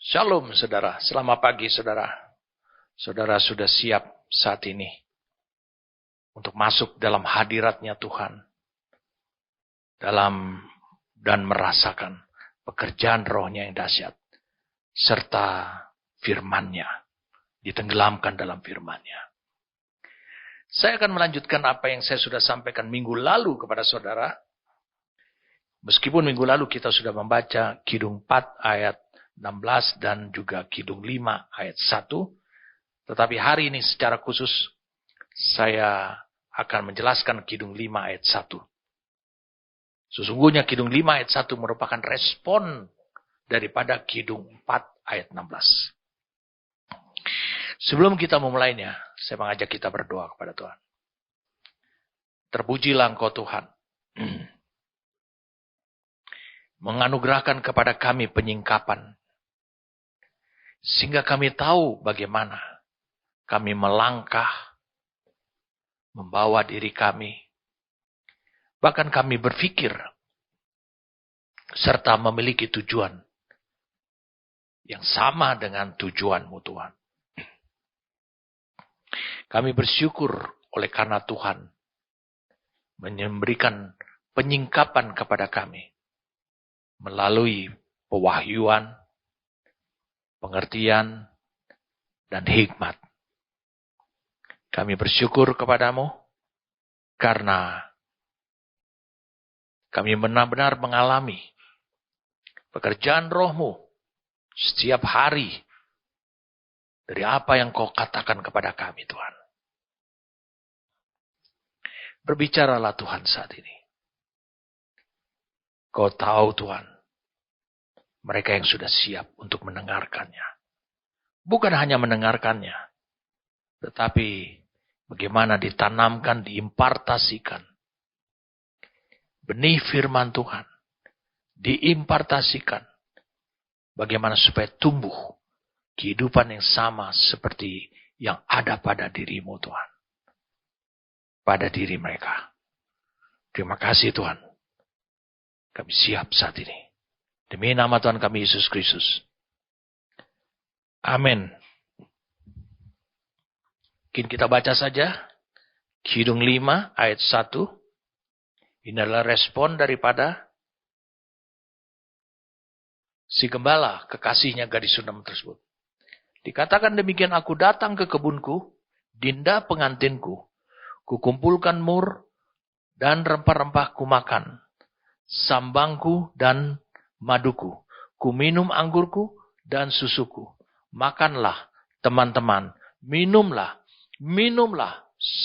Shalom saudara, selamat pagi saudara. Saudara sudah siap saat ini untuk masuk dalam hadiratnya Tuhan. Dan merasakan pekerjaan rohnya yang dahsyat. Serta firman-Nya. Ditenggelamkan dalam firman-Nya. Saya akan melanjutkan apa yang saya sudah sampaikan minggu lalu kepada saudara. Meskipun minggu lalu kita sudah membaca Kidung 4 ayat 16 dan juga Kidung 5 ayat 1. Tetapi hari ini secara khusus saya akan menjelaskan Kidung 5 ayat 1. Sesungguhnya Kidung 5 ayat 1 merupakan respon daripada Kidung 4 ayat 16. Sebelum kita memulainya, saya mengajak kita berdoa kepada Tuhan. Terpujilah Engkau Tuhan. Menganugerahkan kepada kami penyingkapan. Sehingga kami tahu bagaimana kami melangkah, membawa diri kami, bahkan kami berpikir, serta memiliki tujuan yang sama dengan tujuan-Mu Tuhan. Kami bersyukur oleh karena Tuhan memberikan penyingkapan kepada kami melalui pewahyuan, pengertian, dan hikmat. Kami bersyukur kepadamu karena kami benar-benar mengalami pekerjaan roh-Mu setiap hari dari apa yang Kau katakan kepada kami, Tuhan. Berbicaralah Tuhan saat ini. Kau tahu Tuhan, mereka yang sudah siap untuk mendengarkannya. Bukan hanya mendengarkannya, tetapi bagaimana ditanamkan, diimpartasikan. Benih firman Tuhan, diimpartasikan. Bagaimana supaya tumbuh kehidupan yang sama seperti yang ada pada diri-Mu Tuhan. Pada diri mereka. Terima kasih Tuhan. Kami siap saat ini. Demi nama Tuhan kami Yesus Kristus. Amin. Mungkin kita baca saja. Kidung 5 ayat 1. Ini adalah respon daripada si gembala, kekasihnya gadis Sunam tersebut. Dikatakan demikian, aku datang ke kebunku, dinda pengantinku. Kukumpulkan mur dan rempah-rempah kumakan. Sambangku dan maduku. Ku minum anggurku dan susuku. Makanlah teman-teman. Minumlah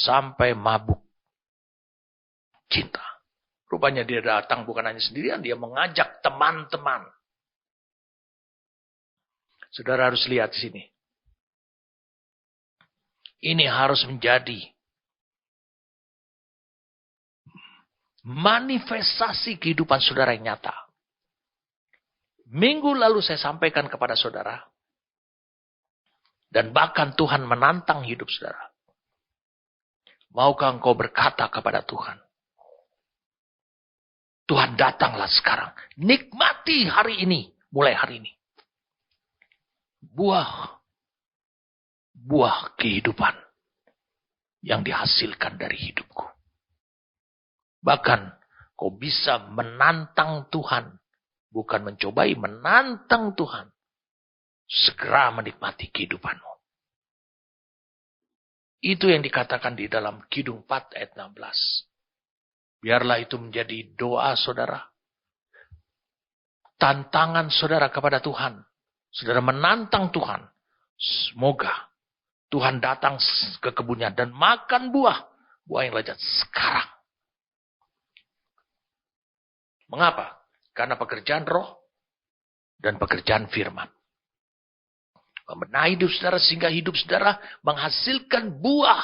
sampai mabuk cinta. Rupanya dia datang bukan hanya sendirian. Dia mengajak teman-teman. Saudara harus lihat di sini. Ini harus menjadi manifestasi kehidupan saudara yang nyata. Minggu lalu saya sampaikan kepada saudara. Dan bahkan Tuhan menantang hidup saudara. Maukah engkau berkata kepada Tuhan? Tuhan datanglah sekarang. Nikmati hari ini. Mulai hari ini. Buah kehidupan yang dihasilkan dari hidupku. Bahkan kau bisa menantang Tuhan. Bukan mencobai, menantang Tuhan. Segera menikmati kehidupanmu. Itu yang dikatakan di dalam Kidung 4 ayat 16. Biarlah itu menjadi doa saudara. Tantangan saudara kepada Tuhan. Saudara menantang Tuhan. Semoga Tuhan datang ke kebunnya dan makan buah yang lezat sekarang. Mengapa? Karena pekerjaan roh dan pekerjaan firman. Membenahi hidup saudara sehingga hidup saudara menghasilkan buah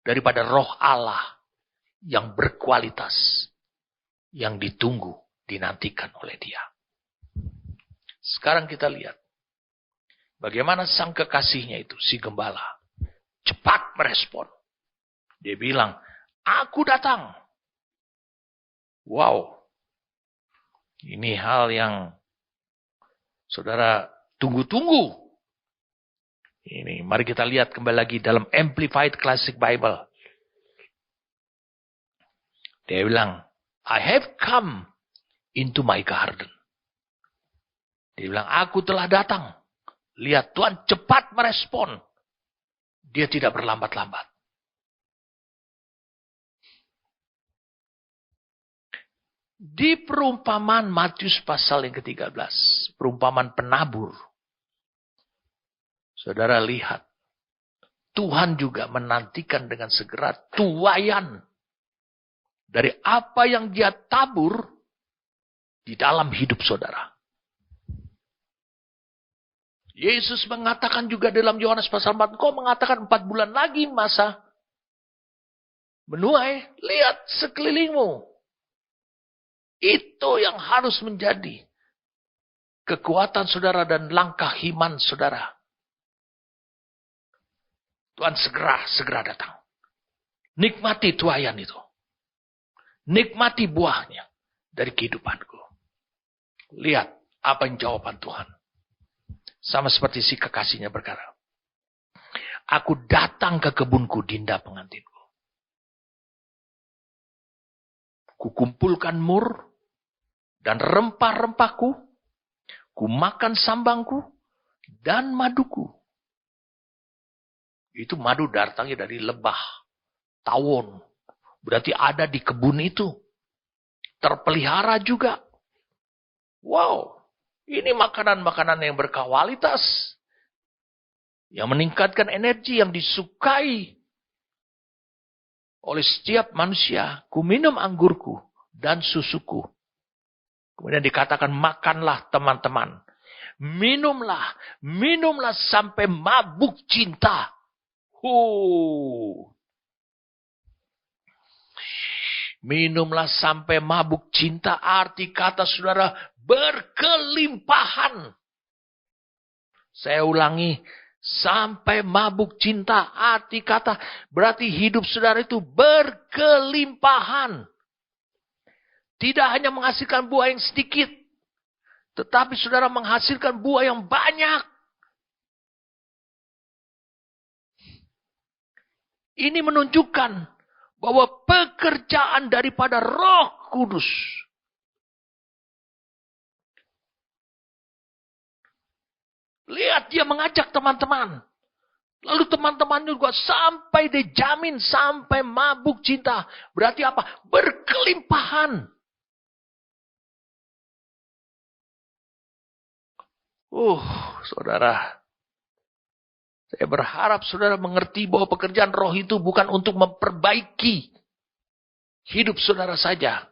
daripada roh Allah yang berkualitas, yang ditunggu, dinantikan oleh Dia. Sekarang kita lihat bagaimana sang kekasihnya itu, si gembala, cepat merespon. Dia bilang, aku datang. Wow. Ini hal yang saudara tunggu-tunggu. Ini, mari kita lihat kembali lagi dalam Amplified Classic Bible. Dia bilang, I have come into my garden. Dia bilang, aku telah datang. Lihat, Tuhan cepat merespon. Dia tidak berlambat-lambat. Di perumpamaan Matius pasal yang ke-13, perumpamaan penabur. Saudara lihat, Tuhan juga menantikan dengan segera tuaian dari apa yang dia tabur di dalam hidup saudara. Yesus mengatakan juga dalam Yohanes pasal 4, kau mengatakan 4 bulan lagi masa menuai, lihat sekelilingmu. Itu yang harus menjadi kekuatan saudara dan langkah iman saudara. Tuhan segera datang. Nikmati tuaian itu. Nikmati buahnya dari kehidupanku. Lihat apa yang jawaban Tuhan. Sama seperti si kekasihnya berkata, aku datang ke kebunku, Dinda pengantinku. Kukumpulkan mur dan rempah-rempahku, ku makan sambangku dan maduku. Itu madu datangnya dari lebah, tawon. Berarti ada di kebun itu. Terpelihara juga. Wow, ini makanan-makanan yang berkualitas. Yang meningkatkan energi yang disukai oleh setiap manusia. Ku minum anggurku dan susuku. Kemudian dikatakan, makanlah teman-teman. Minumlah sampai mabuk cinta. Minumlah sampai mabuk cinta. Arti kata saudara, berkelimpahan. Saya ulangi, sampai mabuk cinta. Arti kata berarti hidup saudara itu berkelimpahan. Tidak hanya menghasilkan buah yang sedikit, tetapi saudara menghasilkan buah yang banyak. Ini menunjukkan bahwa pekerjaan daripada Roh Kudus lihat, dia mengajak teman-teman. Lalu teman-teman juga sampai dijamin sampai mabuk cinta. Berarti apa? Berkelimpahan. Saudara. Saya berharap saudara mengerti bahwa pekerjaan roh itu bukan untuk memperbaiki hidup saudara saja.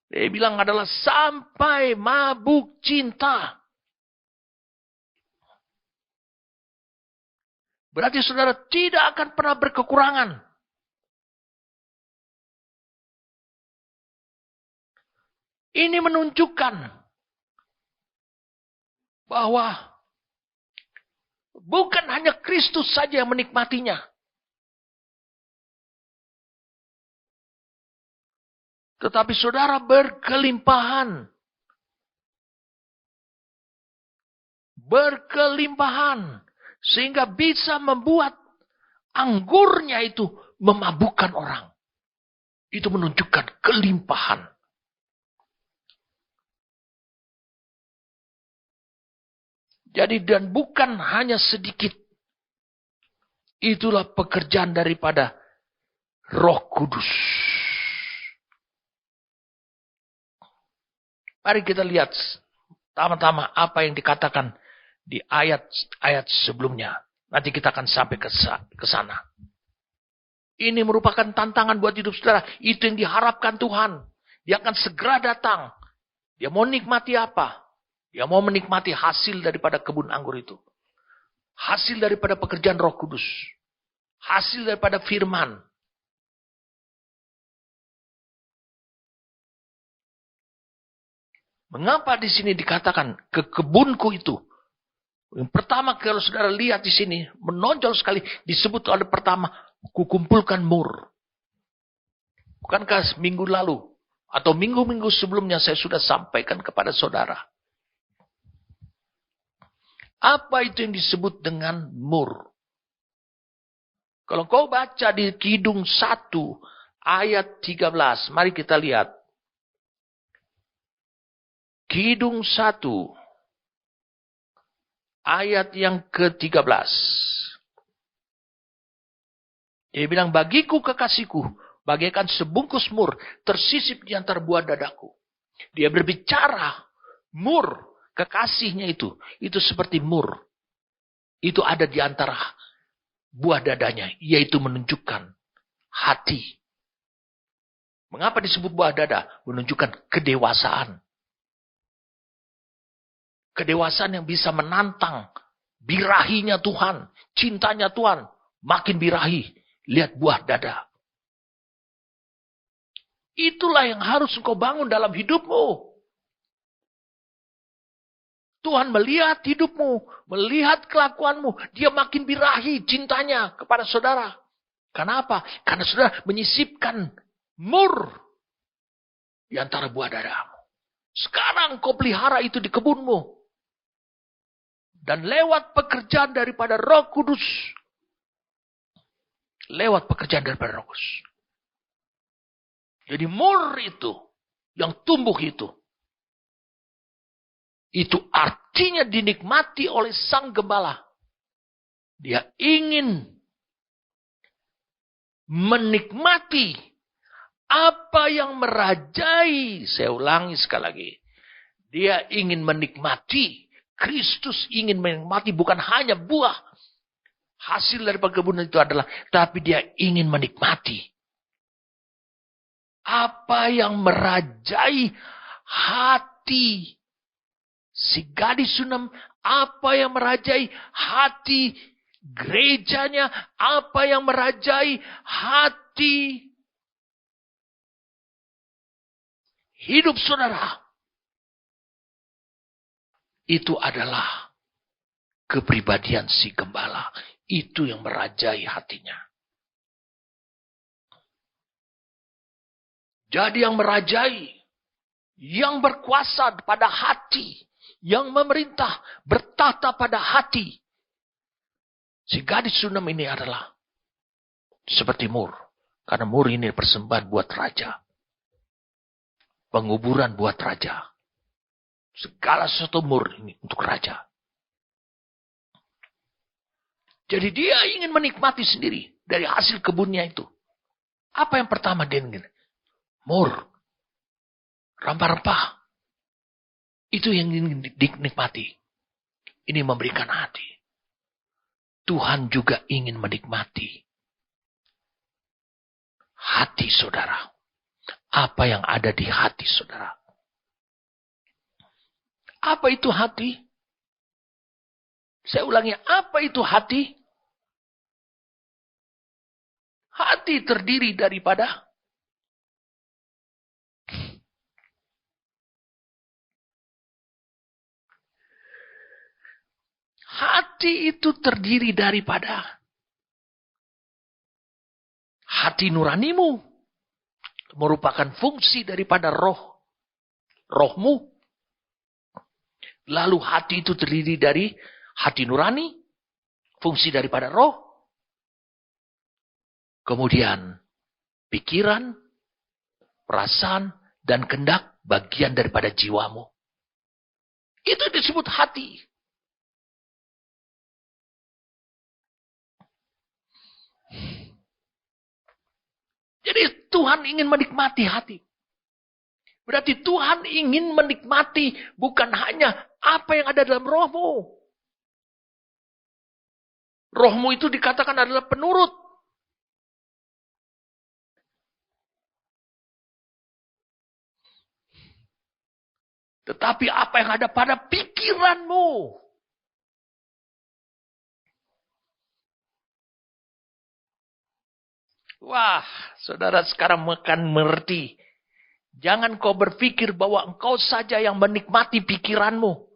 Dia bilang adalah sampai mabuk cinta. Berarti saudara tidak akan pernah berkekurangan. Ini menunjukkan bahwa bukan hanya Kristus saja yang menikmatinya. Tetapi saudara berkelimpahan. Berkelimpahan. Sehingga bisa membuat anggurnya itu memabukkan orang. Itu menunjukkan kelimpahan. Jadi dan bukan hanya sedikit. Itulah pekerjaan daripada Roh Kudus. Mari kita lihat pertama-tama apa yang dikatakan di ayat-ayat sebelumnya. Nanti kita akan sampai ke sana. Ini merupakan tantangan buat hidup saudara. Itu yang diharapkan Tuhan. Dia akan segera datang. Dia mau nikmati apa? Dia mau menikmati hasil daripada kebun anggur itu. Hasil daripada pekerjaan Roh Kudus. Hasil daripada firman. Mengapa di sini dikatakan ke kebunku itu? Yang pertama kalau saudara lihat di sini menonjol sekali disebut oleh pertama kukumpulkan mur. Bukankah minggu lalu atau minggu-minggu sebelumnya saya sudah sampaikan kepada saudara Apa itu yang disebut dengan mur? Kalau kau baca di Kidung 1 ayat 13, mari kita lihat. Kidung 1 ayat yang ke-13. Dia bilang, bagiku kekasihku, bagaikan sebungkus mur tersisip di antara buah dadaku. Dia berbicara, mur, kekasihnya itu seperti mur. Itu ada di antara buah dadanya, yaitu menunjukkan hati. Mengapa disebut buah dada? Menunjukkan kedewasaan. Kedewasaan yang bisa menantang birahinya Tuhan, cintanya Tuhan, makin birahi. Lihat buah dada. Itulah yang harus engkau bangun dalam hidupmu. Tuhan melihat hidupmu, melihat kelakuanmu. Dia makin birahi cintanya kepada saudara. Kenapa? Karena saudara menyisipkan mur di antara buah dadamu. Sekarang kau pelihara itu di kebunmu. Dan lewat pekerjaan daripada Roh Kudus. Lewat pekerjaan daripada Roh Kudus. Jadi mur itu, yang tumbuh itu artinya dinikmati oleh sang gembala. Dia ingin menikmati apa yang merajai. Saya ulangi sekali lagi. Dia ingin menikmati. Kristus ingin menikmati bukan hanya buah. Hasil dari perkebunan itu adalah, tapi dia ingin menikmati. Apa yang merajai hati si gadis Sunam, apa yang merajai hati gerejanya, apa yang merajai hati hidup saudara. Itu adalah kepribadian si gembala. Itu yang merajai hatinya. Jadi yang merajai, yang berkuasa pada hati, yang memerintah, bertata pada hati. Si gadis Sunam ini adalah seperti mur. Karena mur ini persembahan buat raja. Penguburan buat raja. Segala sesuatu mur ini untuk raja. Jadi dia ingin menikmati sendiri dari hasil kebunnya itu. Apa yang pertama dia ingin? Mur. Rempah-rempah. Itu yang ingin dinikmati. Ini memberikan hati. Tuhan juga ingin menikmati hati saudara. Apa yang ada di hati saudara. Apa itu hati? Saya ulangi, apa itu hati? Hati terdiri daripada hati itu terdiri daripada hati nuranimu. Merupakan fungsi daripada rohmu. Lalu hati itu terdiri dari hati nurani. Fungsi daripada roh. Kemudian pikiran, perasaan, dan kehendak bagian daripada jiwamu. Itu disebut hati. Jadi Tuhan ingin menikmati hati. Berarti Tuhan ingin menikmati bukan hanya apa yang ada dalam rohmu. Rohmu itu dikatakan adalah penurut. Tetapi apa yang ada pada pikiranmu. Wah, saudara sekarang akan mengerti. Jangan kau berpikir bahwa engkau saja yang menikmati pikiranmu.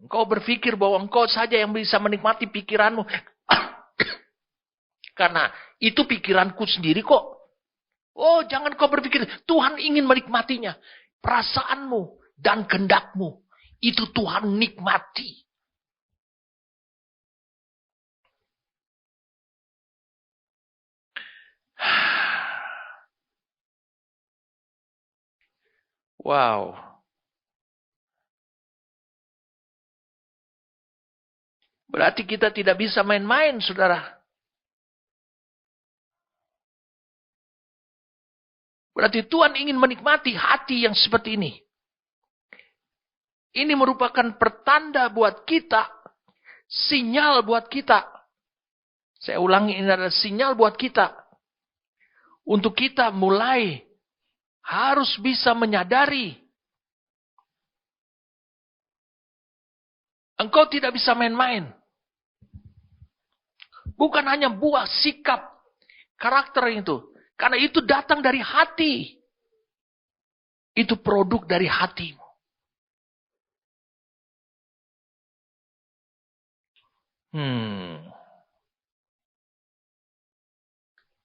Engkau berpikir bahwa engkau saja yang bisa menikmati pikiranmu. Karena itu pikiranku sendiri kok. Oh, jangan kau berpikir. Tuhan ingin menikmatinya. Perasaanmu dan kehendakmu. Itu Tuhan nikmati. Wow. Berarti kita tidak bisa main-main, saudara. Berarti Tuhan ingin menikmati hati yang seperti ini. Ini merupakan pertanda buat kita, sinyal buat kita. Saya ulangi, ini adalah sinyal buat kita. Untuk kita mulai harus bisa menyadari. Engkau tidak bisa main-main. Bukan hanya buah sikap karakter itu. Karena itu datang dari hati. Itu produk dari hatimu.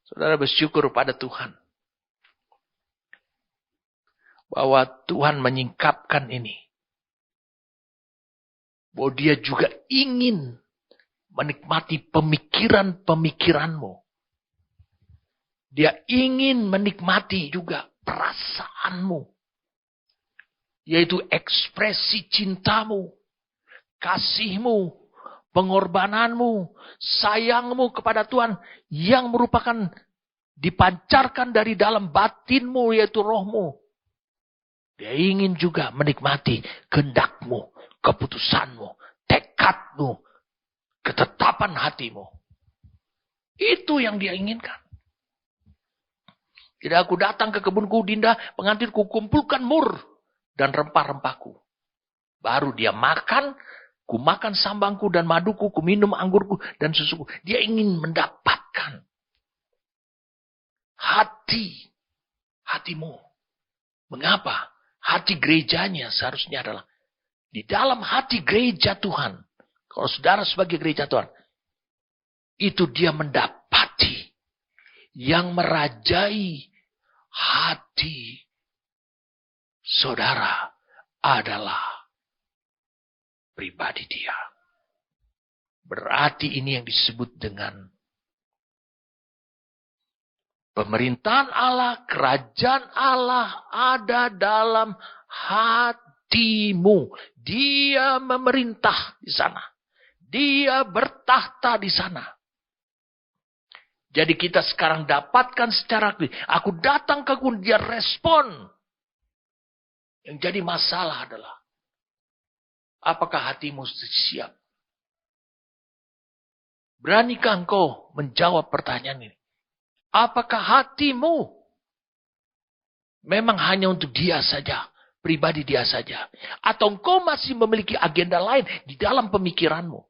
Saudara bersyukur pada Tuhan. Bahwa Tuhan menyingkapkan ini. Bahwa dia juga ingin menikmati pemikiran-pemikiranmu. Dia ingin menikmati juga perasaanmu. Yaitu ekspresi cintamu, kasihmu, pengorbananmu, sayangmu kepada Tuhan yang merupakan dipancarkan dari dalam batinmu, yaitu rohmu. Dia ingin juga menikmati kehendakmu, keputusanmu, tekadmu, ketetapan hatimu. Itu yang dia inginkan. Tidak aku datang ke kebunku, Dinda, pengantinku, kumpulkan mur dan rempah-rempahku. Baru dia makan, ku makan sambangku dan maduku, ku minum anggurku dan susuku. Dia ingin mendapatkan hatimu. Mengapa? Hati gerejanya seharusnya adalah di dalam hati gereja Tuhan. Kalau saudara sebagai gereja Tuhan, itu dia mendapati yang merajai hati saudara adalah pribadi dia. Berarti ini yang disebut dengan pemerintahan Allah, kerajaan Allah ada dalam hatimu. Dia memerintah di sana. Dia bertahta di sana. Jadi kita sekarang dapatkan secara aku datang ke kebun, dia respon. Yang jadi masalah adalah apakah hatimu siap? Beranikah engkau menjawab pertanyaan ini? Apakah hatimu memang hanya untuk dia saja, pribadi dia saja? Atau engkau masih memiliki agenda lain di dalam pemikiranmu?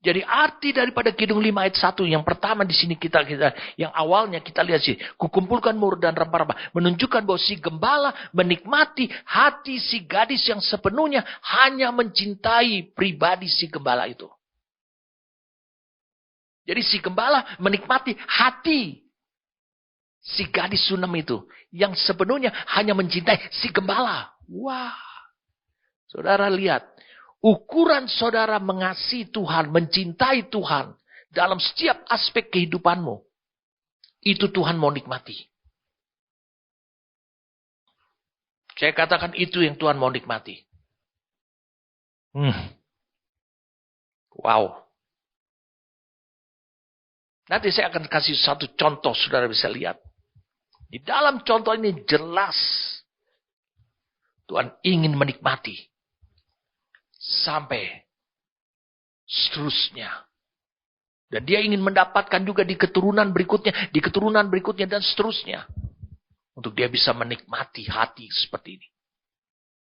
Jadi arti daripada Kidung 5 ayat 1 yang pertama di sini kita yang awalnya kita lihat sih, kukumpulkan mur dan rempah-rempah, menunjukkan bahwa si gembala menikmati hati si gadis yang sepenuhnya hanya mencintai pribadi si gembala itu. Jadi si gembala menikmati hati si gadis Sunem itu yang sepenuhnya hanya mencintai si gembala. Wah. Saudara lihat, ukuran saudara mengasihi Tuhan, mencintai Tuhan dalam setiap aspek kehidupanmu. Itu Tuhan mau nikmati. Saya katakan itu yang Tuhan mau nikmati. Wow. Nanti saya akan kasih satu contoh, saudara bisa lihat. Di dalam contoh ini jelas Tuhan ingin menikmati. Sampai seterusnya. Dan dia ingin mendapatkan juga di keturunan berikutnya, dan seterusnya. Untuk dia bisa menikmati hati seperti ini.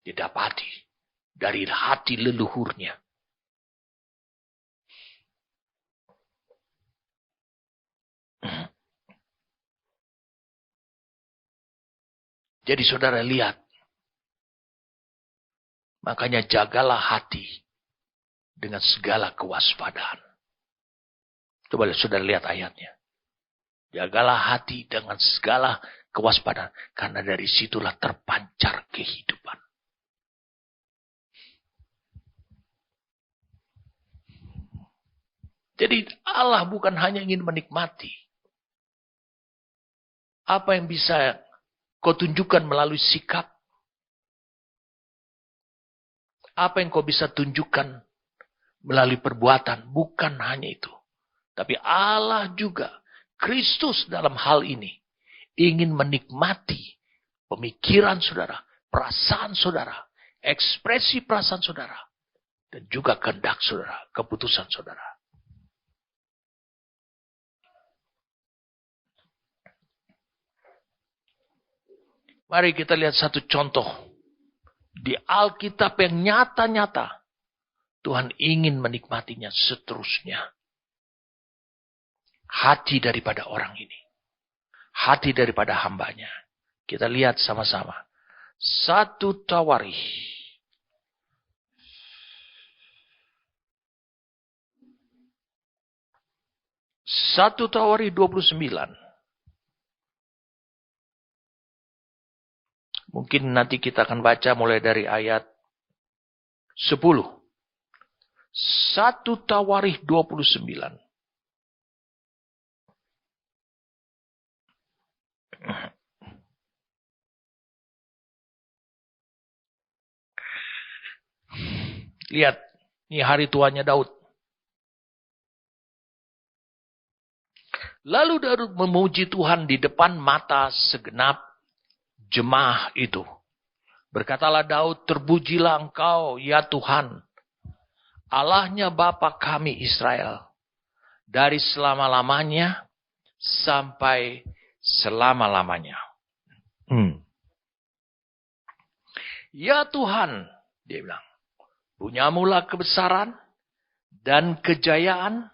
Didapati dari hati leluhurnya. Jadi saudara lihat. Makanya jagalah hati dengan segala kewaspadaan. Coba saudara lihat ayatnya. Jagalah hati dengan segala kewaspadaan. Karena dari situlah terpancar kehidupan. Jadi Allah bukan hanya ingin menikmati. Apa yang bisa kau tunjukkan melalui sikap. Apa yang kau bisa tunjukkan melalui perbuatan. Bukan hanya itu. Tapi Allah juga, Kristus dalam hal ini, ingin menikmati pemikiran saudara, perasaan saudara, ekspresi perasaan saudara, dan juga kehendak saudara, keputusan saudara. Mari kita lihat satu contoh. Di Alkitab yang nyata-nyata. Tuhan ingin menikmatinya seterusnya. Hati daripada orang ini. Hati daripada hambanya. Kita lihat sama-sama. 1 Tawarikh. 1 Tawarikh 29. Mungkin nanti kita akan baca mulai dari ayat 10. 1 Tawarikh 29. Lihat, ini hari tuanya Daud. Lalu Daud memuji Tuhan di depan mata segenap jemaah itu. Berkatalah Daud, terpujilah Engkau, ya Tuhan, Allahnya Bapa kami Israel, dari selama-lamanya sampai selama-lamanya. Ya Tuhan, dia bilang, punyamulah kebesaran dan kejayaan,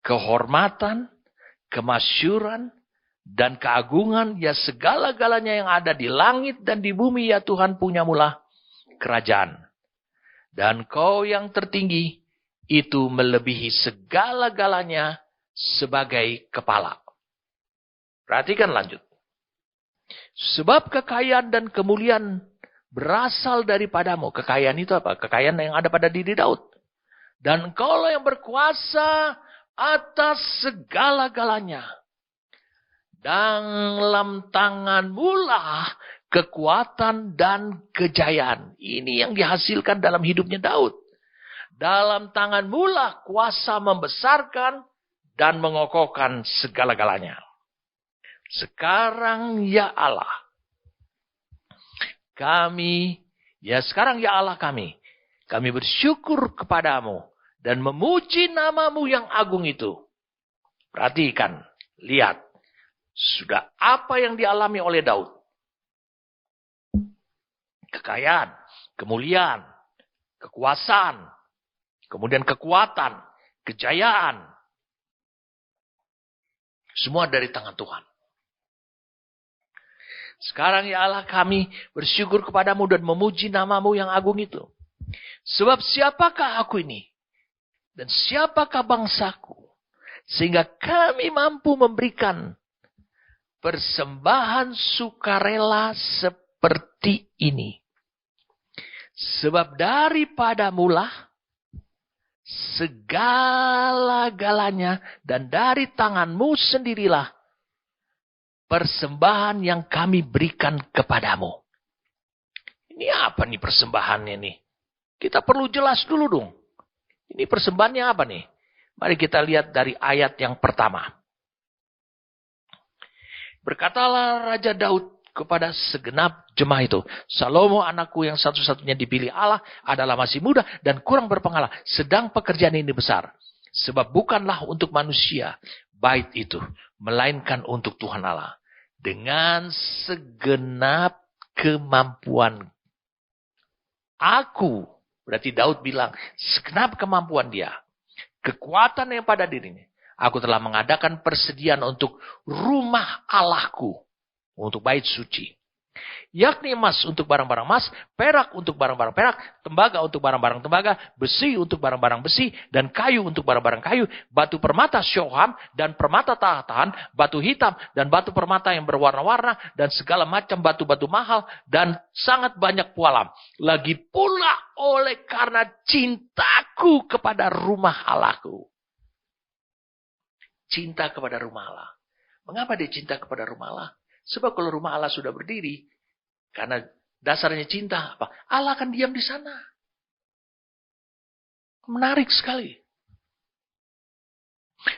kehormatan, kemasyuran, dan keagungan, ya segala-galanya yang ada di langit dan di bumi, ya Tuhan, punyamulah kerajaan. Dan Kau yang tertinggi, itu melebihi segala-galanya sebagai kepala. Perhatikan lanjut. Sebab kekayaan dan kemuliaan berasal daripadamu. Kekayaan itu apa? Kekayaan yang ada pada diri Daud. Dan Engkaulah yang berkuasa atas segala-galanya. Dalam tangan-Mu lah kekuatan dan kejayaan. Ini yang dihasilkan dalam hidupnya Daud. Dalam tangan-Mu lah kuasa membesarkan dan mengokohkan segala-galanya. Sekarang ya Allah, sekarang ya Allah kami bersyukur kepadamu dan memuji nama-Mu yang agung itu. Perhatikan, lihat. Sudah apa yang dialami oleh Daud? Kekayaan, kemuliaan, kekuasaan, kemudian kekuatan, kejayaan. Semua dari tangan Tuhan. Sekarang ya Allah kami bersyukur kepadamu dan memuji nama-Mu yang agung itu. Sebab siapakah aku ini? Dan siapakah bangsaku? Sehingga kami mampu memberikan persembahan sukarela seperti ini. Sebab daripadamu lah segala-galanya dan dari tangan-Mu sendirilah persembahan yang kami berikan kepadamu. Ini apa nih persembahannya nih? Kita perlu jelas dulu dong. Ini persembahannya apa nih? Mari kita lihat dari ayat yang pertama. Berkatalah Raja Daud kepada segenap jemaah itu, Salomo anakku yang satu-satunya dipilih Allah adalah masih muda dan kurang berpengalaman. Sedang pekerjaan ini besar. Sebab bukanlah untuk manusia bait itu, melainkan untuk Tuhan Allah. Dengan segenap kemampuan aku, berarti Daud bilang, segenap kemampuan dia, kekuatan yang pada dirinya, aku telah mengadakan persediaan untuk rumah Allahku, untuk bait suci. Yakni emas untuk barang-barang emas, perak untuk barang-barang perak, tembaga untuk barang-barang tembaga, besi untuk barang-barang besi, dan kayu untuk barang-barang kayu, batu permata syoham dan permata tahan, batu hitam dan batu permata yang berwarna-warna, dan segala macam batu-batu mahal, dan sangat banyak pualam. Lagi pula oleh karena cintaku kepada rumah Allahku. Cinta kepada rumah Allah. Mengapa dia cinta kepada rumah Allah? Sebab kalau rumah Allah sudah berdiri, karena dasarnya cinta, apa? Allah akan diam di sana. Menarik sekali.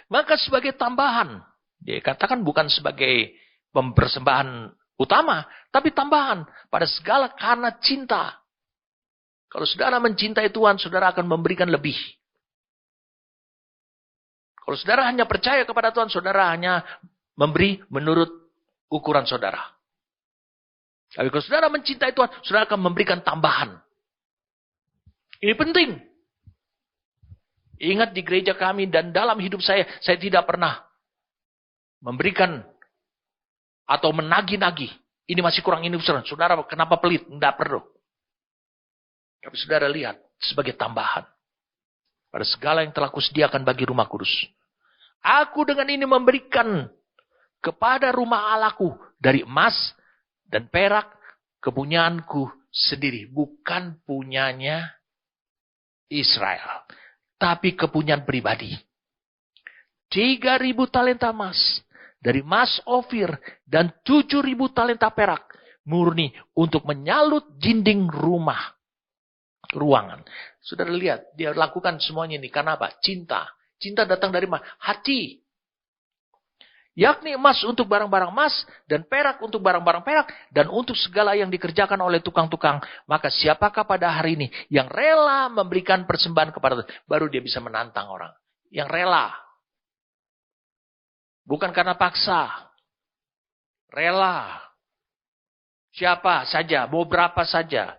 Maka sebagai tambahan, dia katakan bukan sebagai persembahan utama, tapi tambahan pada segala karena cinta. Kalau saudara mencintai Tuhan, saudara akan memberikan lebih. Kalau saudara hanya percaya kepada Tuhan, saudara hanya memberi menurut ukuran saudara. Tapi kalau saudara mencintai Tuhan, saudara akan memberikan tambahan. Ini penting. Ingat di gereja kami dan dalam hidup saya tidak pernah memberikan atau menagih-nagih. Ini masih kurang, ini kurang. Saudara kenapa pelit? Tidak perlu. Tapi saudara lihat sebagai tambahan. Pada segala yang telah kusediakan bagi rumah kudus. Aku dengan ini memberikan kepada rumah Allahku dari emas dan perak kepunyaanku sendiri. Bukan punyanya Israel. Tapi kepunyaan pribadi. 3.000 talenta emas. Dari emas Ofir. Dan 7.000 talenta perak. Murni untuk menyalut dinding rumah. Ruangan. Saudara lihat. Dia lakukan semuanya ini. Karena apa? Cinta. Cinta datang dari mana? Hati. Yakni emas untuk barang-barang emas, dan perak untuk barang-barang perak, dan untuk segala yang dikerjakan oleh tukang-tukang. Maka siapakah pada hari ini yang rela memberikan persembahan kepada Tuhan? Baru dia bisa menantang orang. Yang rela. Bukan karena paksa. Rela. Siapa saja, mau berapa saja.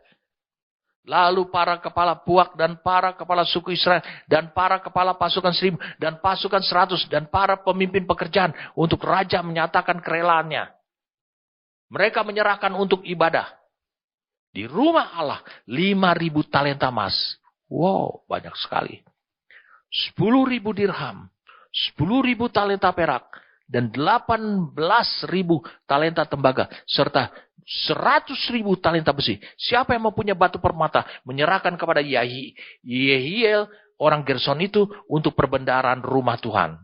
Lalu para kepala puak dan para kepala suku Israel dan para kepala pasukan 1.000 dan pasukan 100 dan para pemimpin pekerjaan untuk raja menyatakan kerelaannya. Mereka menyerahkan untuk ibadah. Di rumah Allah 5.000 talenta emas. Wow, banyak sekali. 10.000 dirham, 10.000 talenta perak, dan 18.000 talenta tembaga, serta 100.000 talenta besi. Siapa yang mempunyai batu permata menyerahkan kepada Yehiel orang Gerson itu untuk perbendaharaan rumah Tuhan.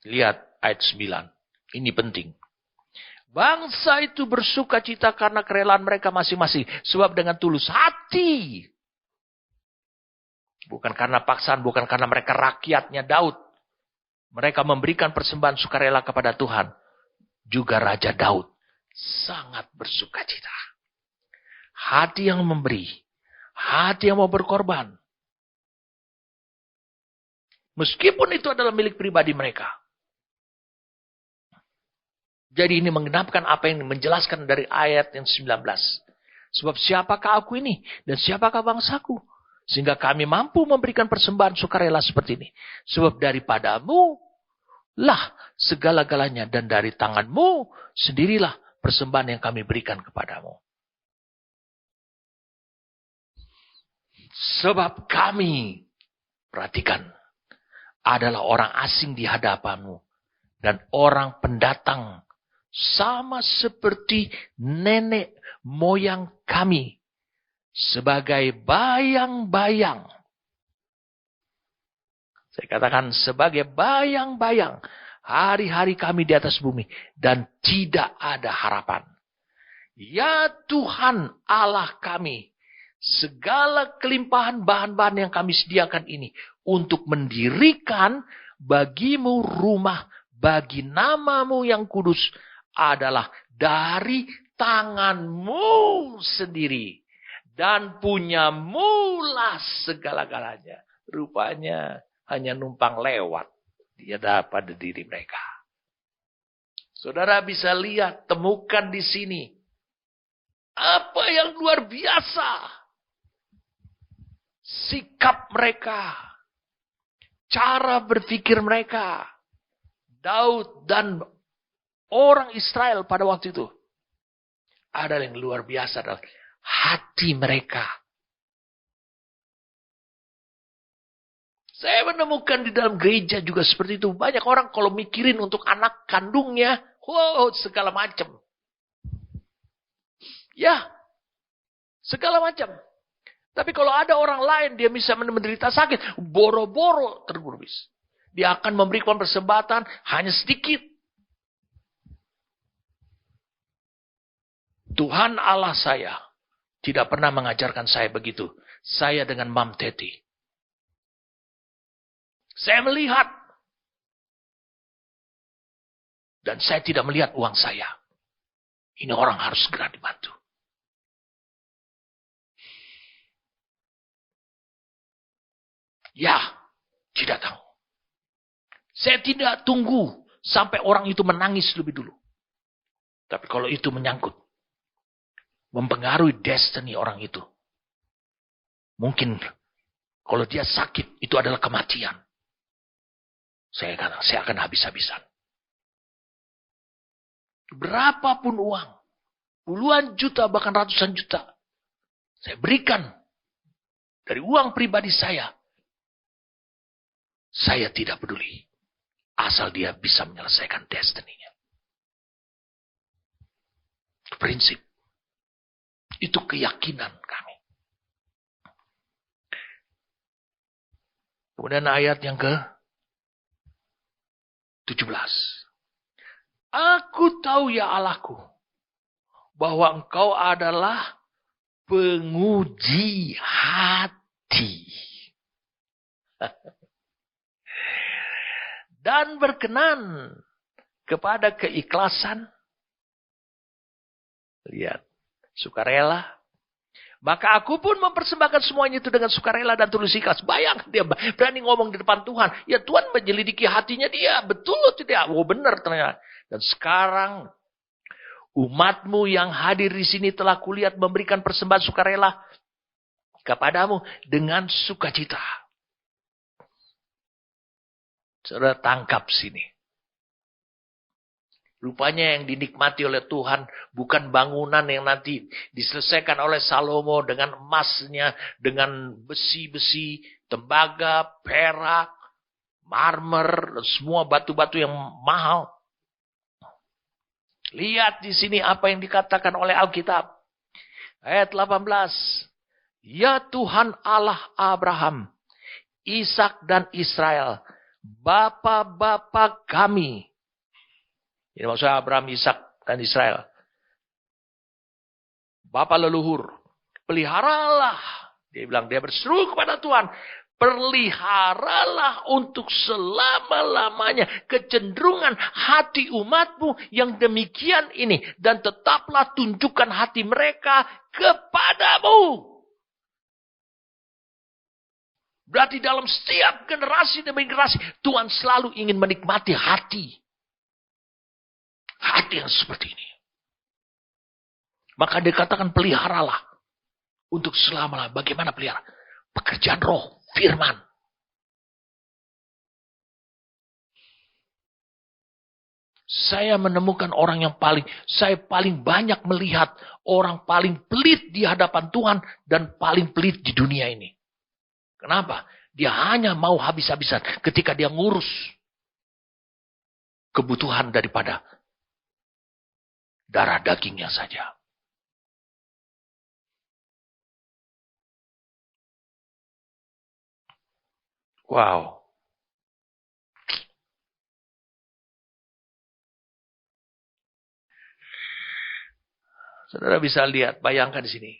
Lihat ayat 9. Ini penting. Bangsa itu bersuka cita karena kerelaan mereka masing-masing, sebab dengan tulus hati. Bukan karena paksaan, bukan karena mereka rakyatnya Daud. Mereka memberikan persembahan sukarela kepada Tuhan. Juga Raja Daud sangat bersuka cita. Hati yang memberi. Hati yang mau berkorban. Meskipun itu adalah milik pribadi mereka. Jadi ini menggenapkan apa yang menjelaskan dari ayat yang 19. Sebab siapakah aku ini? Dan siapakah bangsaku? Sehingga kami mampu memberikan persembahan sukarela seperti ini. Sebab daripadamu lah segala-galanya, dan dari tanganmu sendirilah persembahan yang kami berikan kepadamu. Sebab kami, perhatikan, adalah orang asing di hadapanmu dan orang pendatang, sama seperti nenek moyang kami, sebagai bayang-bayang. Saya katakan sebagai bayang-bayang hari-hari kami di atas bumi dan tidak ada harapan. Ya Tuhan Allah kami, segala kelimpahan bahan-bahan yang kami sediakan ini untuk mendirikan bagimu rumah bagi namamu yang kudus adalah dari tanganmu sendiri dan punyamu lah segala-galanya. Rupanya hanya numpang lewat. Dia dapat diri mereka. Saudara bisa lihat, temukan di sini. Apa yang luar biasa. Sikap mereka. Cara berpikir mereka. Daud dan orang Israel pada waktu itu ada yang luar biasa adalah hati mereka. Saya menemukan di dalam gereja juga seperti itu. Banyak orang kalau mikirin untuk anak kandungnya, wow, segala macam. Ya, segala macam. Tapi kalau ada orang lain dia bisa menderita sakit, boro-boro tergurbis. Dia akan memberikan persembahatan hanya sedikit. Tuhan Allah saya tidak pernah mengajarkan saya begitu. Saya dengan Mam Teti. Saya melihat. Dan saya tidak melihat uang saya. Ini orang harus segera dibantu. Ya, tidak tahu. Saya tidak tunggu sampai orang itu menangis lebih dulu. Tapi kalau itu menyangkut, mempengaruhi destiny orang itu. Mungkin kalau dia sakit, itu adalah kematian. Saya akan habis-habisan. Berapapun uang, puluhan juta, bahkan ratusan juta, saya berikan dari uang pribadi saya. Saya tidak peduli. Asal dia bisa menyelesaikan destiny-nya. Itu prinsip. Itu keyakinan kami. Kemudian ayat yang ke-17. Aku tahu ya Allahku, bahwa engkau adalah penguji hati. Dan berkenan kepada keikhlasan. Lihat, sukarela. Maka aku pun mempersembahkan semuanya itu dengan sukarela dan tulus ikhlas. Bayangkan dia berani ngomong di depan Tuhan. Ya Tuhan menyelidiki hatinya dia. Betul atau tidak? Oh benar ternyata. Dan sekarang umatmu yang hadir di sini telah kulihat memberikan persembahan sukarela kepadamu dengan sukacita. Saudara tangkap sini. Rupanya yang dinikmati oleh Tuhan bukan bangunan yang nanti diselesaikan oleh Salomo dengan emasnya, dengan besi-besi, tembaga, perak, marmer, dan semua batu-batu yang mahal. Lihat di sini apa yang dikatakan oleh Alkitab. Ayat 18. Ya Tuhan Allah Abraham, Ishak dan Israel, Bapa-bapa kami. Ini maksudnya Abraham, Ishak, dan Israel. Bapa leluhur. Peliharalah. Dia bilang, dia berseru kepada Tuhan. Peliharalah untuk selama-lamanya kecenderungan hati umatmu yang demikian ini. Dan tetaplah tunjukkan hati mereka kepadamu. Berarti dalam setiap generasi demi generasi, Tuhan selalu ingin menikmati hati. Hati yang seperti ini. Maka dikatakan peliharalah. Untuk selama-lamanya. Bagaimana pelihara? Pekerjaan roh, firman. Saya menemukan orang yang saya paling banyak melihat orang paling pelit di hadapan Tuhan dan paling pelit di dunia ini. Kenapa? Dia hanya mau habis-habisan ketika dia ngurus kebutuhan daripada darah dagingnya saja. Wow. Saudara bisa lihat, bayangkan di sini.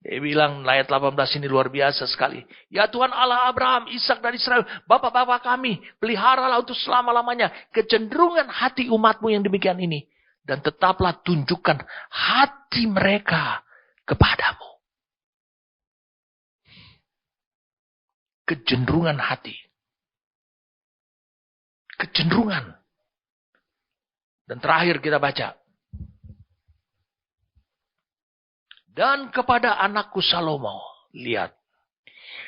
Dia bilang ayat 18 ini luar biasa sekali. Ya Tuhan Allah Abraham, Ishak dan Israel, Bapa-bapa kami, peliharalah untuk selama-lamanya kecenderungan hati umatmu yang demikian ini. Dan tetaplah tunjukkan hati mereka kepadamu. Kecenderungan hati. Kecenderungan. Dan terakhir kita baca. Dan kepada anakku Salomo, lihat.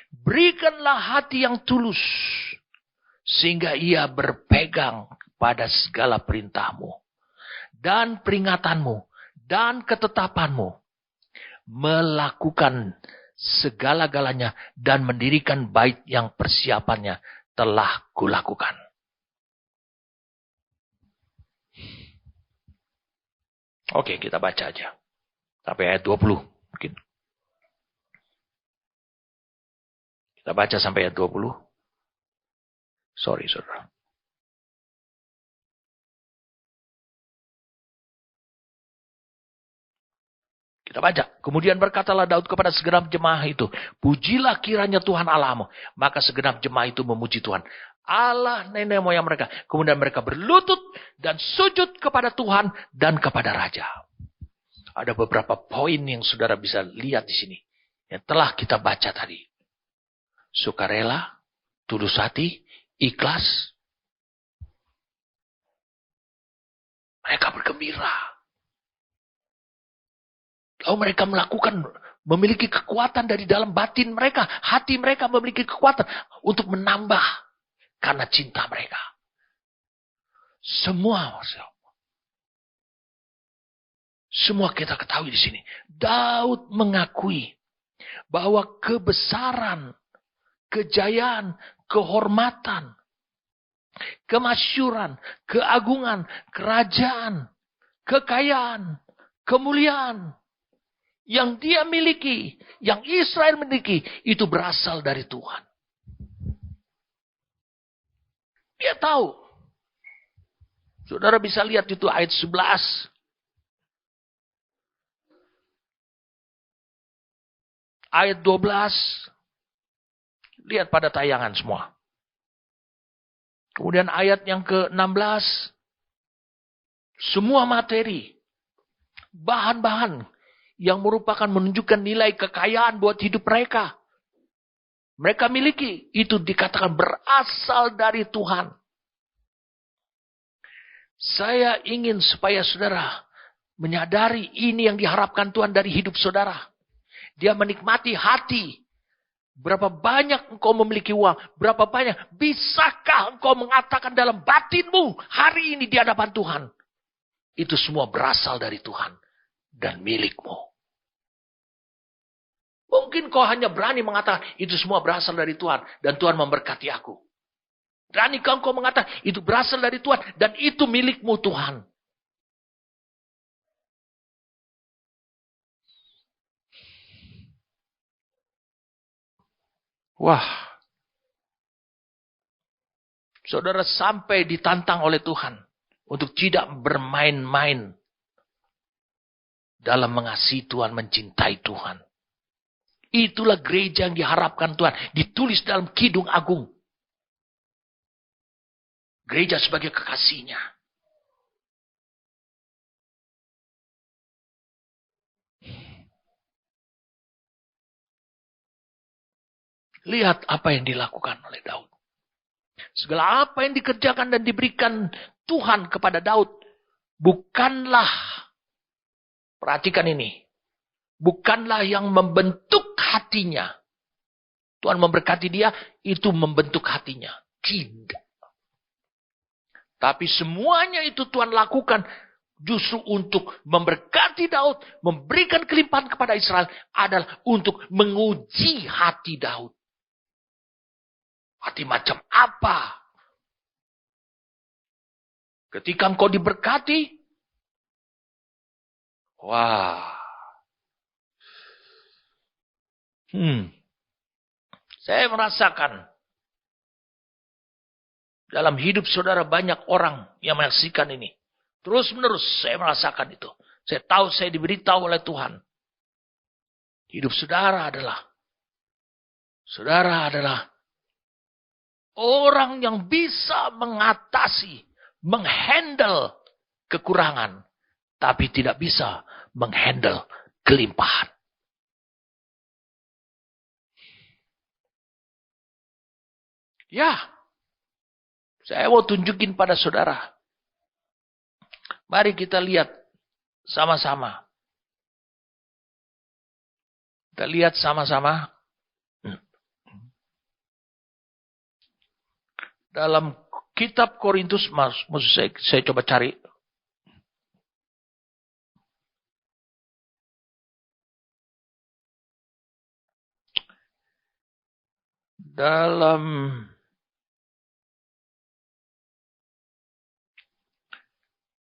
Berikanlah hati yang tulus, sehingga ia berpegang pada segala perintahmu dan peringatanmu dan ketetapanmu, melakukan segala-galanya dan mendirikan bait yang persiapannya telah kulakukan. Oke, kita baca aja. Sampai ayat 20 mungkin. Kita baca sampai ayat 20. Sorry, saudara. Kita baca. Kemudian berkatalah Daud kepada segenap jemaah itu, pujilah kiranya Tuhan Allahmu. Maka segenap jemaah itu memuji Tuhan, Allah nenek moyang mereka. Kemudian mereka berlutut dan sujud kepada Tuhan dan kepada Raja. Ada beberapa poin yang saudara bisa lihat di sini. Yang telah kita baca tadi. Sukarela, tulus hati, ikhlas. Mereka bergembira. Lalu mereka memiliki kekuatan dari dalam batin mereka. Hati mereka memiliki kekuatan untuk menambah karena cinta mereka. Semua kita ketahui di sini. Daud mengakui bahwa kebesaran, kejayaan, kehormatan, kemasyuran, keagungan, kerajaan, kekayaan, kemuliaan yang dia miliki, yang Israel miliki, itu berasal dari Tuhan. Dia tahu. Saudara bisa lihat itu ayat 11. Ayat 12. Lihat pada tayangan semua. Kemudian ayat yang ke-16. Semua materi, bahan-bahan yang merupakan menunjukkan nilai kekayaan buat hidup mereka. Mereka miliki, itu dikatakan berasal dari Tuhan. Saya ingin supaya saudara menyadari ini yang diharapkan Tuhan dari hidup saudara. Dia menikmati hati. Berapa banyak engkau memiliki uang, berapa banyak, bisakah engkau mengatakan dalam batinmu hari ini di hadapan Tuhan. Itu semua berasal dari Tuhan dan milikmu. Mungkin kau hanya berani mengatakan, itu semua berasal dari Tuhan. Dan Tuhan memberkati aku. Berani kau mengatakan, itu berasal dari Tuhan. Dan itu milikmu Tuhan. Wah. Saudara sampai ditantang oleh Tuhan. Untuk tidak bermain-main. Dalam mengasihi Tuhan, mencintai Tuhan. Itulah gereja yang diharapkan Tuhan. Ditulis dalam Kidung Agung. Gereja sebagai kekasihnya. Lihat apa yang dilakukan oleh Daud. Segala apa yang dikerjakan dan diberikan Tuhan kepada Daud. Bukanlah, perhatikan ini. Bukanlah yang membentuk hatinya. Tuhan memberkati dia, itu membentuk hatinya. Tidak. Tapi semuanya itu Tuhan lakukan justru untuk memberkati Daud, memberikan kelimpahan kepada Israel adalah untuk menguji hati Daud. Hati macam apa? Ketika engkau diberkati, wah. Saya merasakan dalam hidup saudara banyak orang yang menyaksikan ini. Terus menerus saya merasakan itu. Saya tahu saya diberitahu oleh Tuhan. Hidup saudara adalah orang yang bisa mengatasi, menghandle kekurangan. Tapi tidak bisa menghandle kelimpahan. Ya, saya mau tunjukin pada saudara. Mari kita lihat sama-sama. Kita lihat sama-sama. Dalam Kitab Korintus, maksud saya coba cari. Dalam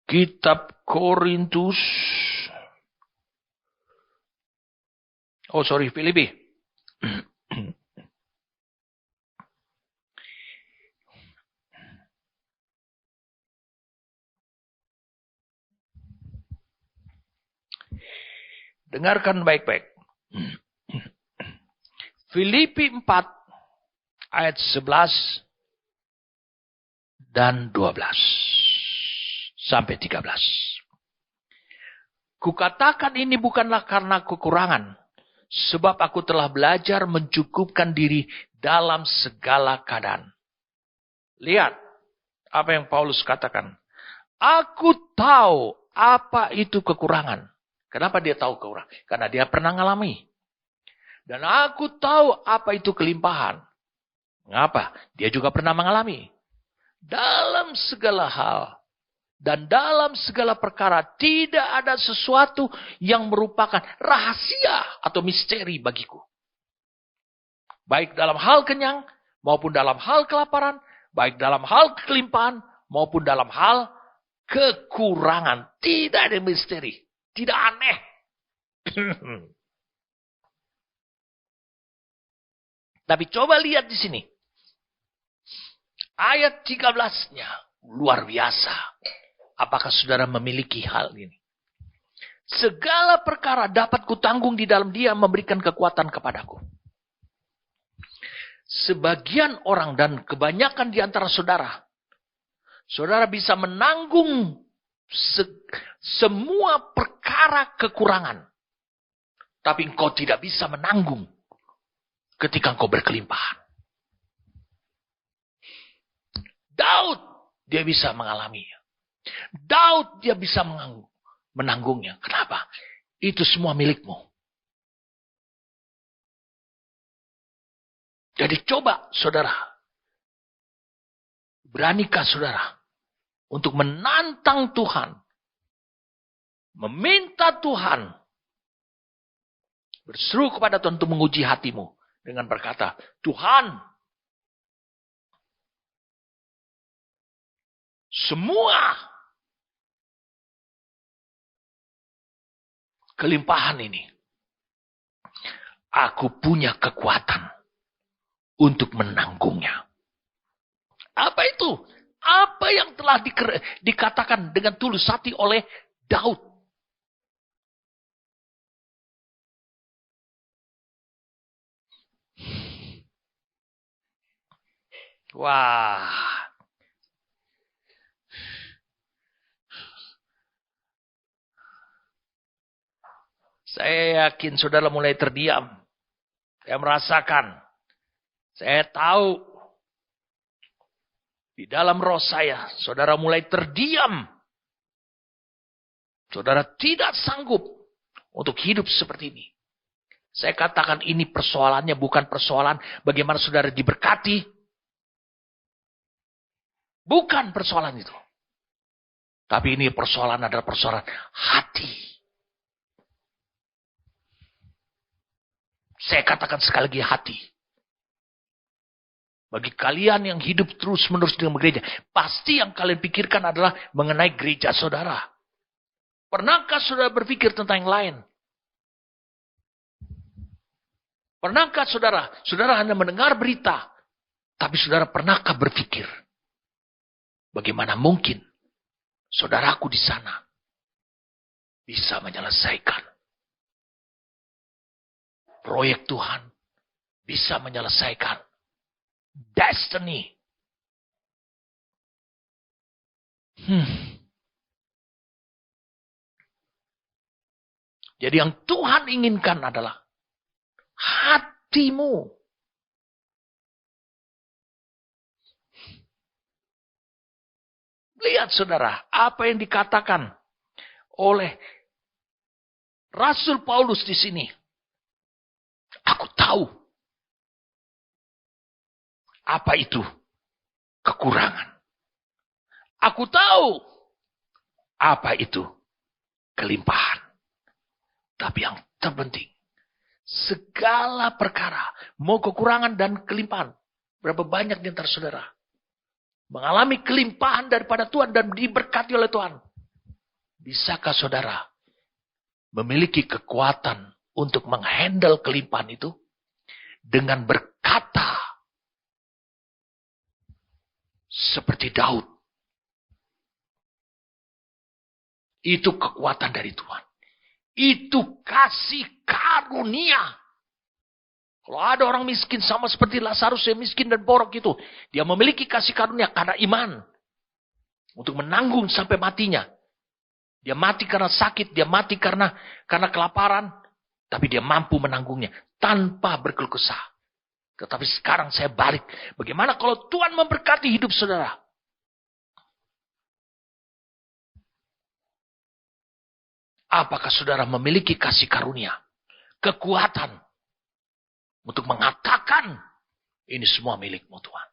Kitab Korintus, Filipi. Dengarkan baik-baik. Filipi 4 ayat 11 dan 12 sampai 13. Kukatakan ini bukanlah karena kekurangan, sebab aku telah belajar mencukupkan diri dalam segala keadaan. Lihat apa yang Paulus katakan. Aku tahu apa itu kekurangan. Kenapa dia tahu kekurangan? Karena dia pernah ngalami. Dan aku tahu apa itu kelimpahan. Mengapa? Dia juga pernah mengalami. Dalam segala hal dan dalam segala perkara tidak ada sesuatu yang merupakan rahasia atau misteri bagiku. Baik dalam hal kenyang maupun dalam hal kelaparan, baik dalam hal kelimpahan maupun dalam hal kekurangan. Tidak ada misteri, tidak aneh. Tapi coba lihat di sini. Ayat 13-nya luar biasa. Apakah saudara memiliki hal ini? Segala perkara dapat kutanggung di dalam Dia memberikan kekuatan kepadaku. Sebagian orang dan kebanyakan di antara saudara, saudara bisa menanggung semua perkara kekurangan. Tapi engkau tidak bisa menanggung ketika engkau berkelimpahan. Daud, dia bisa mengalaminya. Daud, dia bisa menanggungnya. Kenapa? Itu semua milikmu. Jadi coba, saudara. Beranikah saudara untuk menantang Tuhan? Meminta Tuhan. Berseru kepada Tuhan untuk menguji hatimu. Dengan berkata, Tuhan, semua kelimpahan ini, aku punya kekuatan untuk menanggungnya. Apa itu? Apa yang telah dikatakan dengan tulus hati oleh Daud? Wah. Saya yakin saudara mulai terdiam. Saya merasakan. Saya tahu. Di dalam roh saya, saudara mulai terdiam. Saudara tidak sanggup untuk hidup seperti ini. Saya katakan ini persoalannya bukan persoalan bagaimana saudara diberkati. Bukan persoalan itu. Tapi ini persoalan adalah persoalan hati. Saya katakan sekali lagi hati. Bagi kalian yang hidup terus-menerus dengan gereja, pasti yang kalian pikirkan adalah mengenai gereja saudara. Pernahkah saudara berpikir tentang yang lain? Pernahkah saudara hanya mendengar berita, tapi saudara pernahkah berpikir, bagaimana mungkin saudaraku di sana bisa menyelesaikan proyek Tuhan, bisa menyelesaikan destiny. Jadi yang Tuhan inginkan adalah hatimu. Lihat saudara, apa yang dikatakan oleh Rasul Paulus di sini. Aku tahu apa itu kekurangan. Aku tahu apa itu kelimpahan. Tapi yang terpenting, segala perkara, mau kekurangan dan kelimpahan. Berapa banyak di antara saudara mengalami kelimpahan daripada Tuhan dan diberkati oleh Tuhan. Bisakah saudara memiliki kekuatan untuk menghandle kelimpahan itu dengan berkata seperti Daud? Itu kekuatan dari Tuhan. Itu kasih karunia. Kalau ada orang miskin sama seperti Lazarus yang miskin dan borok itu, dia memiliki kasih karunia karena iman untuk menanggung sampai matinya. Dia mati karena sakit, dia mati karena kelaparan, tapi dia mampu menanggungnya tanpa berkeluh kesah. Tetapi sekarang saya balik, bagaimana kalau Tuhan memberkati hidup saudara? Apakah saudara memiliki kasih karunia, kekuatan untuk mengatakan ini semua milikmu Tuhan?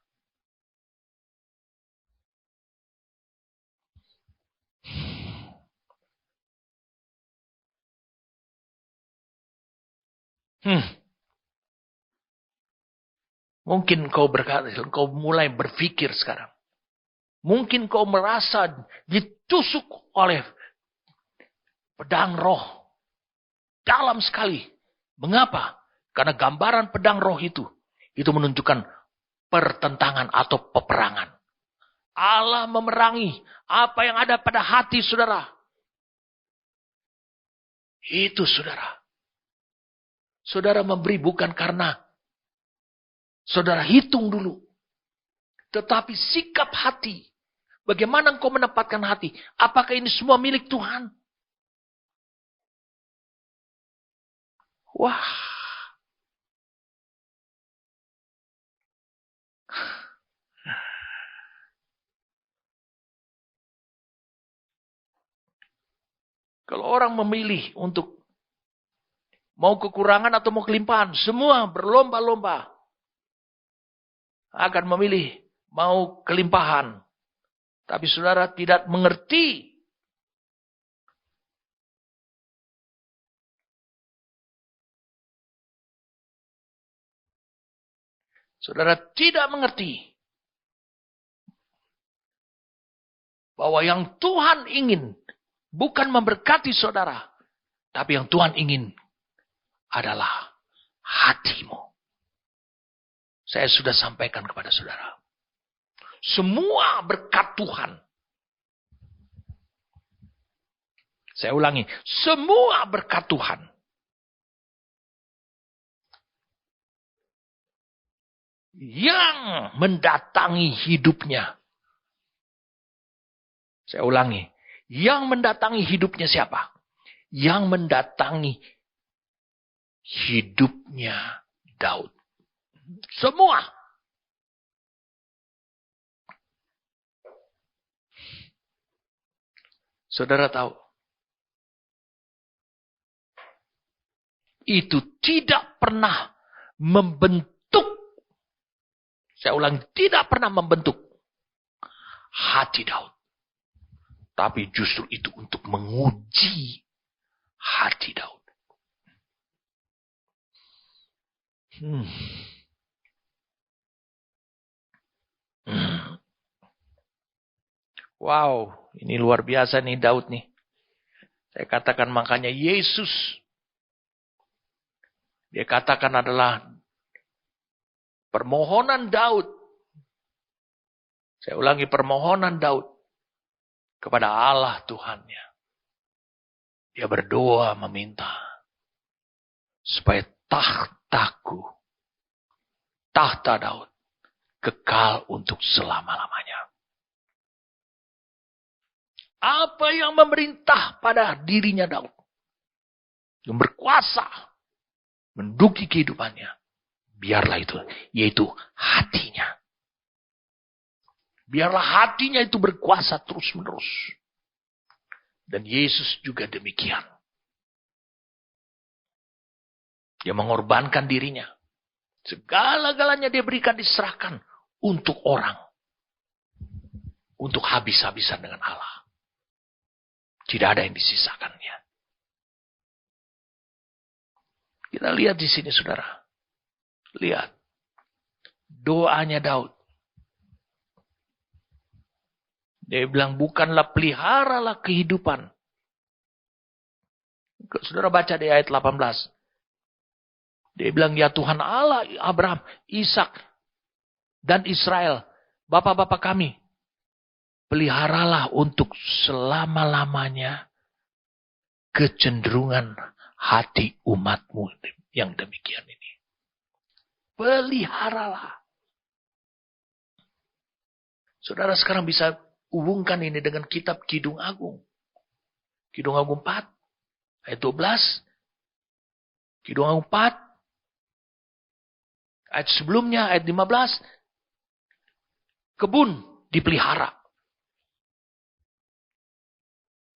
Mungkin kau berkata, kau mulai berpikir sekarang. Mungkin kau merasa ditusuk oleh pedang roh dalam sekali. Mengapa? Karena gambaran pedang roh itu menunjukkan pertentangan atau peperangan. Allah memerangi apa yang ada pada hati saudara. Itu saudara. Saudara memberi bukan karena saudara hitung dulu. Tetapi sikap hati. Bagaimana engkau menempatkan hati? Apakah ini semua milik Tuhan? Wah. Kalau orang memilih untuk mau kekurangan atau mau kelimpahan, semua berlomba-lomba akan memilih mau kelimpahan. Tapi saudara tidak mengerti. Saudara tidak mengerti bahwa yang Tuhan ingin bukan memberkati saudara, tapi yang Tuhan ingin adalah hatimu. Saya sudah sampaikan kepada saudara. Semua berkat Tuhan. Saya ulangi, semua berkat Tuhan yang mendatangi hidupnya. Saya ulangi, yang mendatangi hidupnya siapa? Yang mendatangi hidupnya Daud. Semua. Saudara tahu, itu tidak pernah membentuk, saya ulangi, tidak pernah membentuk hati Daud. Tapi justru itu untuk menguji hati Daud. Wow, ini luar biasa nih Daud nih. Saya katakan makanya Yesus, dia katakan adalah permohonan Daud. Saya ulangi, permohonan Daud kepada Allah Tuhannya. Dia berdoa meminta supaya tahta Daud kekal untuk selama-lamanya. Apa yang memerintah pada dirinya Daud, yang berkuasa menduduki kehidupannya, biarlah itu, yaitu hatinya. Biarlah hatinya itu berkuasa terus-menerus. Dan Yesus juga demikian. Dia mengorbankan dirinya. Segala-galanya dia berikan, diserahkan untuk orang. untuk habis-habisan dengan Allah. Tidak ada yang disisakannya. Kita lihat di sini, saudara. Lihat. Doanya Daud. Dia bilang, bukanlah peliharalah kehidupan. Saudara baca di ayat 18. Dia bilang, ya Tuhan Allah Abraham, Ishak, dan Israel, bapak-bapak kami, peliharalah untuk selama-lamanya kecenderungan hati umatmu yang demikian ini. Peliharalah. Saudara sekarang bisa hubungkan ini dengan kitab Kidung Agung. Kidung Agung 4, ayat 12. Kidung Agung 4, ayat sebelumnya, ayat 15. Kebun dipelihara.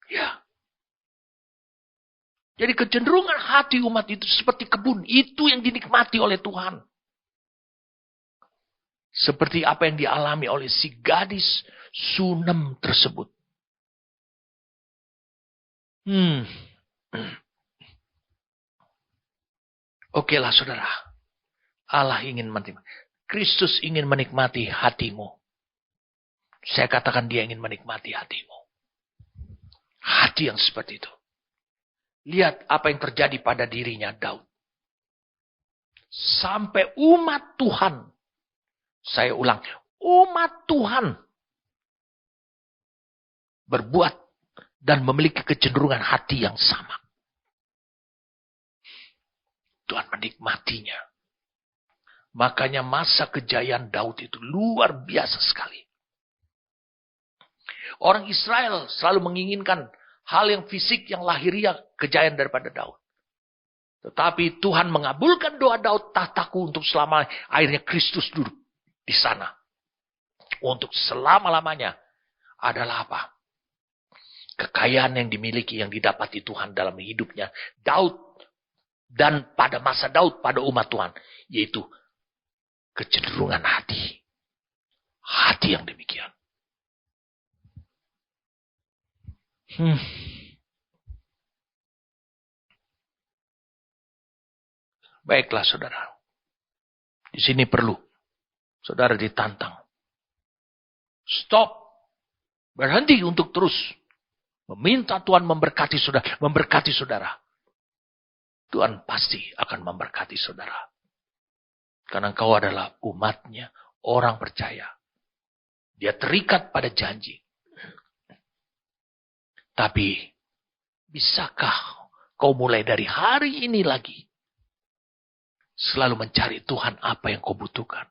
Ya. Jadi kecenderungan hati umat itu seperti kebun. Itu yang dinikmati oleh Tuhan. Seperti apa yang dialami oleh si gadis Sunem tersebut. Oke lah saudara. Allah ingin menikmati. Kristus ingin menikmati hatimu. Saya katakan dia ingin menikmati hatimu. Hati yang seperti itu. Lihat apa yang terjadi pada dirinya Daud. Sampai umat Tuhan. Saya ulang. Umat Tuhan. Berbuat dan memiliki kecenderungan hati yang sama. Tuhan menikmatinya. Makanya masa kejayaan Daud itu luar biasa sekali. Orang Israel selalu menginginkan hal yang fisik, yang lahiriah, kejayaan daripada Daud. Tetapi Tuhan mengabulkan doa Daud, tahtaku untuk selama akhirnya Kristus duduk di sana. Untuk selama-lamanya adalah apa? Kekayaan yang dimiliki, yang didapati Tuhan dalam hidupnya Daud. Dan pada masa Daud, pada umat Tuhan. Yaitu kecenderungan hati. Hati yang demikian. Baiklah saudara. Di sini perlu saudara ditantang. Stop. Berhenti untuk terus meminta Tuhan memberkati saudara. Tuhan pasti akan memberkati saudara. Karena engkau adalah umatnya, orang percaya. Dia terikat pada janji. Tapi, bisakah kau mulai dari hari ini lagi selalu mencari Tuhan apa yang kau butuhkan?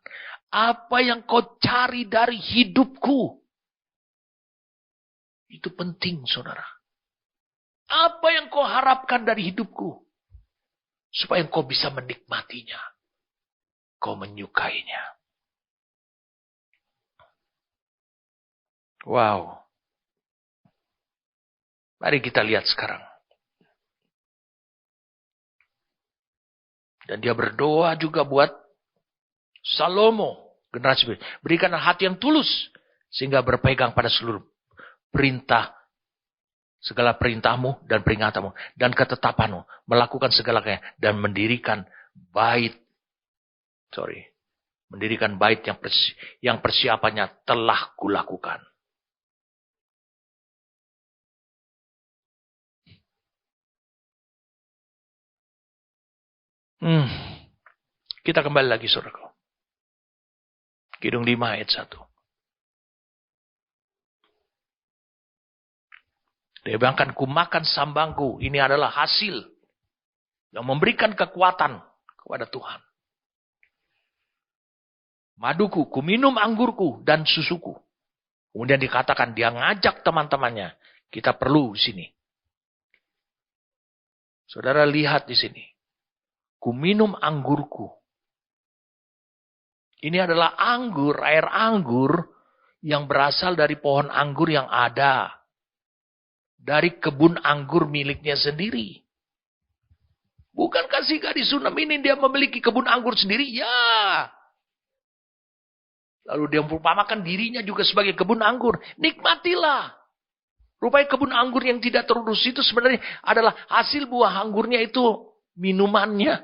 Apa yang kau cari dari hidupku? Itu penting, saudara. Apa yang kau harapkan dari hidupku? Supaya kau bisa menikmatinya. Kau menyukainya. Wow. Mari kita lihat sekarang. Dan dia berdoa juga buat Salomo. Generasi berikutnya. Berikan hati yang tulus. Sehingga berpegang pada seluruh perintah. Segala perintahmu dan peringatanmu. Dan ketetapanmu. Melakukan segalanya. Dan mendirikan bait. Mendirikan bait yang persiapannya telah kulakukan. Kita kembali lagi saudaraku. Kidung 5 ayat 1. Dia bilang, ku makan sambangku. Ini adalah hasil yang memberikan kekuatan kepada Tuhan. Maduku, ku minum anggurku dan susuku. Kemudian dikatakan dia ngajak teman-temannya. Kita perlu di sini. Saudara lihat di sini. Ku minum anggurku. Ini adalah anggur, air anggur yang berasal dari pohon anggur yang ada. Dari kebun anggur miliknya sendiri. Bukankah si gadis Sunem ini dia memiliki kebun anggur sendiri? Ya. Lalu dia memperumpamakan dirinya juga sebagai kebun anggur. Nikmatilah. Rupanya kebun anggur yang tidak terurus itu sebenarnya adalah hasil buah anggurnya itu minumannya.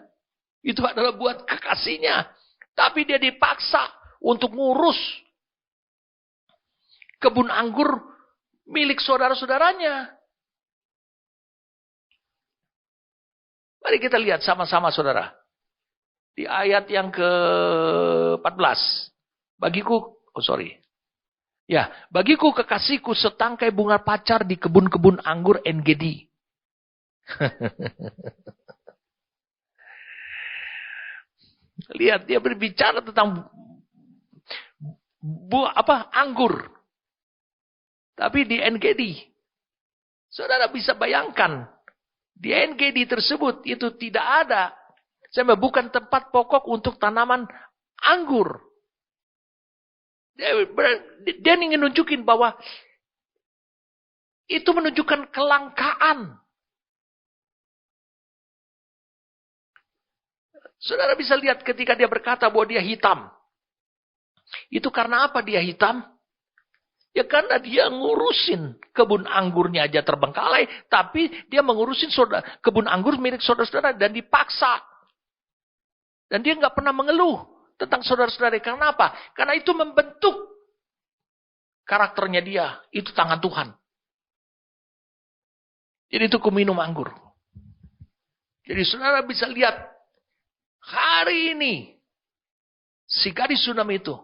Itu adalah buat kekasihnya. Tapi dia dipaksa untuk ngurus kebun anggur milik saudara-saudaranya. Mari kita lihat sama-sama saudara. Di ayat yang ke-14. Bagiku kekasihku setangkai bunga pacar di kebun-kebun anggur En-Gedi. Lihat, dia berbicara tentang anggur. Tapi di En-Gedi. Saudara bisa bayangkan, di En-Gedi tersebut itu tidak ada. Bukan tempat pokok untuk tanaman anggur. Dia ingin nunjukin bahwa itu menunjukkan kelangkaan. Saudara bisa lihat ketika dia berkata bahwa dia hitam. Itu karena apa dia hitam? Ya karena dia ngurusin kebun anggurnya aja terbengkalai. Tapi dia mengurusin kebun anggur milik saudara-saudara dan dipaksa. Dan dia nggak pernah mengeluh tentang saudara-saudara. Karena apa? Karena itu membentuk karakternya dia. Itu tangan Tuhan. Jadi itu minum anggur. Jadi saudara bisa lihat. Hari ini. Si gadis Sunam itu.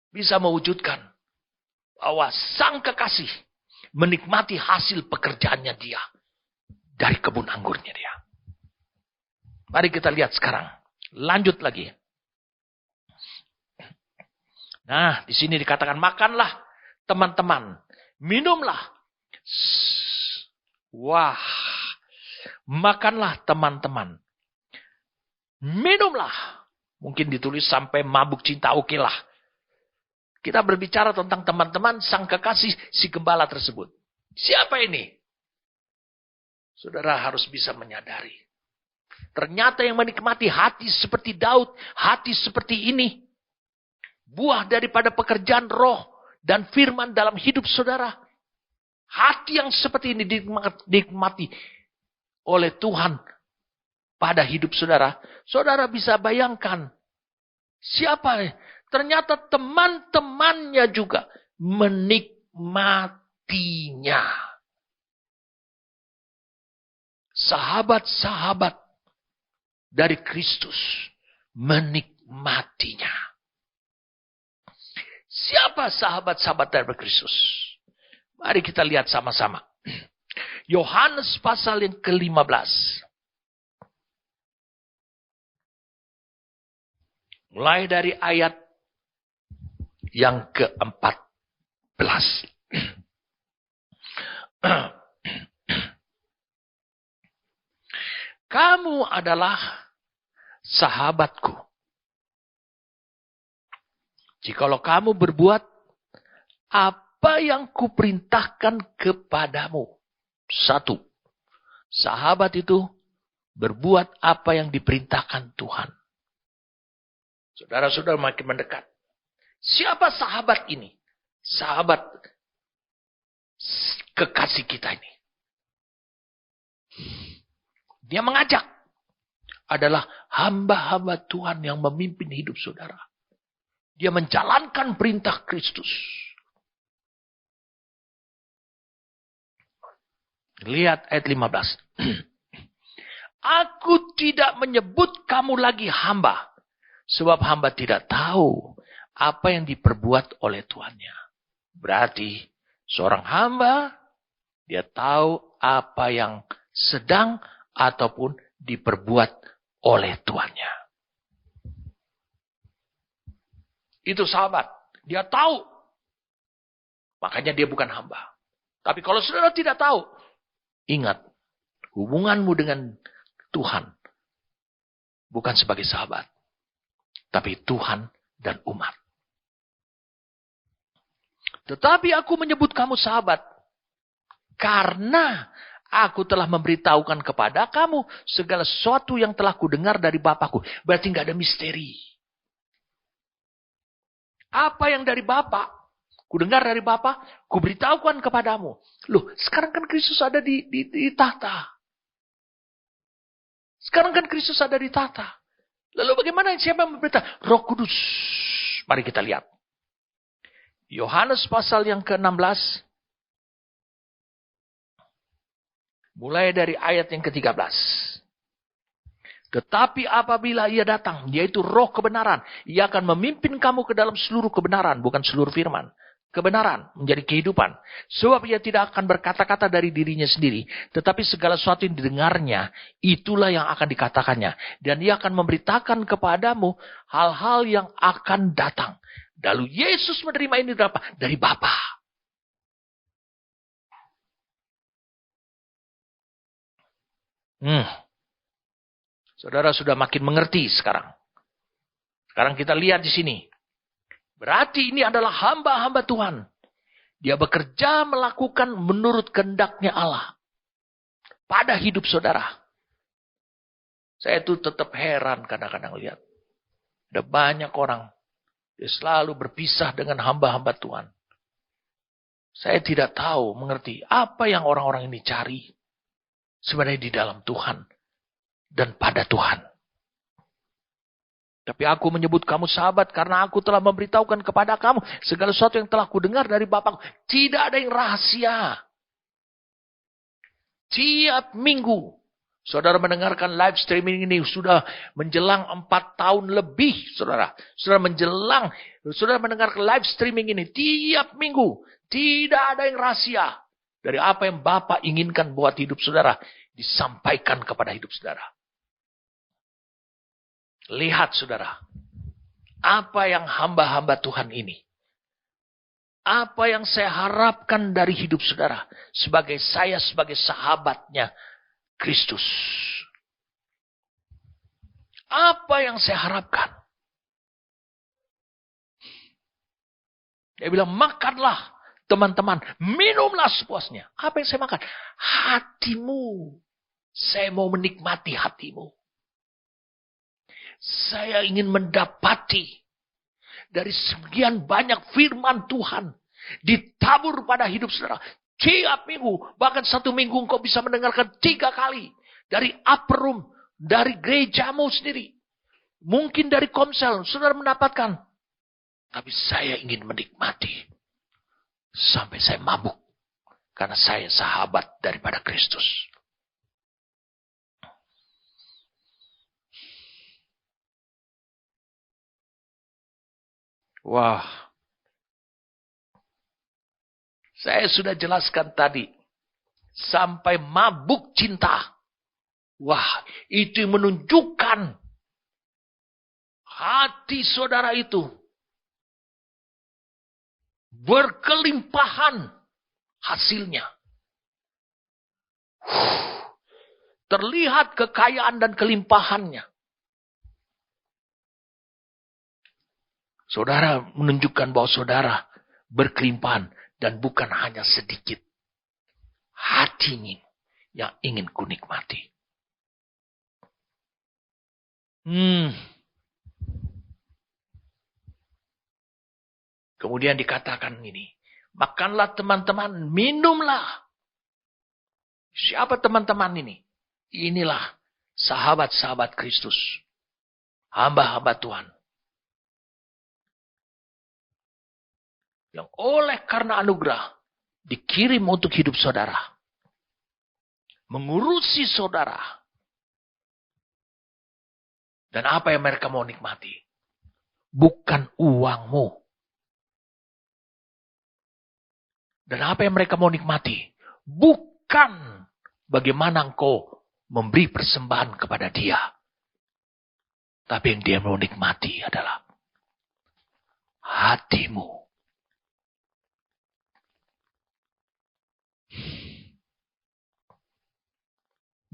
Bisa mewujudkan. Bahwa sang kekasih. Menikmati hasil pekerjaannya dia. Dari kebun anggurnya dia. Mari kita lihat sekarang. Lanjut lagi. Nah, di sini dikatakan makanlah teman-teman, minumlah. Wah. Makanlah teman-teman. Minumlah. Mungkin ditulis sampai mabuk cinta, oke lah. Kita berbicara tentang teman-teman sang kekasih si gembala tersebut. Siapa ini? Saudara harus bisa menyadari. Ternyata yang menikmati hati seperti Daud, hati seperti ini, buah daripada pekerjaan roh dan firman dalam hidup saudara. Hati yang seperti ini dinikmati oleh Tuhan pada hidup saudara. Saudara bisa bayangkan, siapa? Ternyata teman-temannya juga menikmatinya. Sahabat-sahabat dari Kristus menikmatinya. Siapa sahabat-sahabat dari Kristus? Mari kita lihat sama-sama. Yohanes pasal yang ke-15. Mulai dari ayat yang ke-14. Kamu adalah sahabatku. Jikalau kamu berbuat apa yang kuperintahkan kepadamu. 1. Sahabat itu berbuat apa yang diperintahkan Tuhan. Saudara-saudara makin mendekat. Siapa sahabat ini? Sahabat kekasih kita ini. Dia mengajak. Adalah hamba-hamba Tuhan yang memimpin hidup saudara. Dia menjalankan perintah Kristus. Lihat ayat 15. Aku tidak menyebut kamu lagi hamba. Sebab hamba tidak tahu apa yang diperbuat oleh tuannya. Berarti seorang hamba, dia tahu apa yang sedang ataupun diperbuat oleh tuannya. Itu sahabat. Dia tahu. Makanya dia bukan hamba. Tapi kalau saudara tidak tahu, ingat, hubunganmu dengan Tuhan bukan sebagai sahabat, tapi Tuhan dan umat. Tetapi aku menyebut kamu sahabat karena aku telah memberitahukan kepada kamu segala sesuatu yang telah kudengar dari Bapakku. Berarti nggak ada misteri. Apa yang dari Bapa, ku dengar dari Bapa, ku beritahukan kepadamu. Loh, sekarang kan Kristus ada di tahta. Sekarang kan Kristus ada di tahta. Lalu bagaimana siapa yang memberitahu? Roh Kudus. Mari kita lihat. Yohanes pasal yang ke-16. Mulai dari ayat yang ke-13. Tetapi apabila ia datang, yaitu roh kebenaran, ia akan memimpin kamu ke dalam seluruh kebenaran, bukan seluruh firman. Kebenaran menjadi kehidupan. Sebab ia tidak akan berkata-kata dari dirinya sendiri. Tetapi segala sesuatu yang didengarnya, itulah yang akan dikatakannya. Dan ia akan memberitakan kepadamu hal-hal yang akan datang. Lalu Yesus menerima ini dari Bapa. Saudara sudah makin mengerti sekarang. Sekarang kita lihat di sini. Berarti ini adalah hamba-hamba Tuhan. Dia bekerja melakukan menurut kehendaknya Allah. Pada hidup saudara. Saya tuh tetap heran kadang-kadang lihat. Ada banyak orang. Dia selalu berpisah dengan hamba-hamba Tuhan. Saya tidak tahu, mengerti. Apa yang orang-orang ini cari. Sebenarnya di dalam Tuhan. Dan pada Tuhan. Tapi aku menyebut kamu sahabat karena aku telah memberitahukan kepada kamu segala sesuatu yang telah kudengar dari Bapakku. Tidak ada yang rahasia. Tiap minggu, saudara mendengarkan live streaming ini sudah menjelang 4 tahun lebih, saudara. Saudara mendengarkan live streaming ini tiap minggu. Tidak ada yang rahasia dari apa yang Bapak inginkan buat hidup saudara disampaikan kepada hidup saudara. Lihat saudara, apa yang hamba-hamba Tuhan ini, apa yang saya harapkan dari hidup saudara, sebagai sahabatnya Kristus. Apa yang saya harapkan? Dia bilang, makanlah teman-teman, minumlah sepuasnya. Apa yang saya makan? Hatimu. Saya mau menikmati hatimu. Saya ingin mendapati dari sekian banyak firman Tuhan ditabur pada hidup saudara. Tiap minggu, bahkan satu minggu engkau bisa mendengarkan 3 kali. Dari upper room, dari gerejamu sendiri. Mungkin dari komsel, saudara mendapatkan. Tapi saya ingin menikmati. Sampai saya mabuk. Karena saya sahabat daripada Kristus. Wah. Saya sudah jelaskan tadi. Sampai mabuk cinta. Wah, itu menunjukkan hati saudara itu berkelimpahan hasilnya. Terlihat kekayaan dan kelimpahannya. Saudara menunjukkan bahwa saudara berkelimpahan dan bukan hanya sedikit. Hatinya yang ingin ku nikmati. Kemudian dikatakan ini. Makanlah teman-teman, minumlah. Siapa teman-teman ini? Inilah sahabat-sahabat Kristus. Hamba-hamba Tuhan. Yang oleh karena anugerah dikirim untuk hidup saudara. Mengurusi saudara. Dan apa yang mereka mau nikmati? Bukan uangmu. Dan apa yang mereka mau nikmati? Bukan bagaimana engkau memberi persembahan kepada dia. Tapi yang dia mau nikmati adalah hatimu.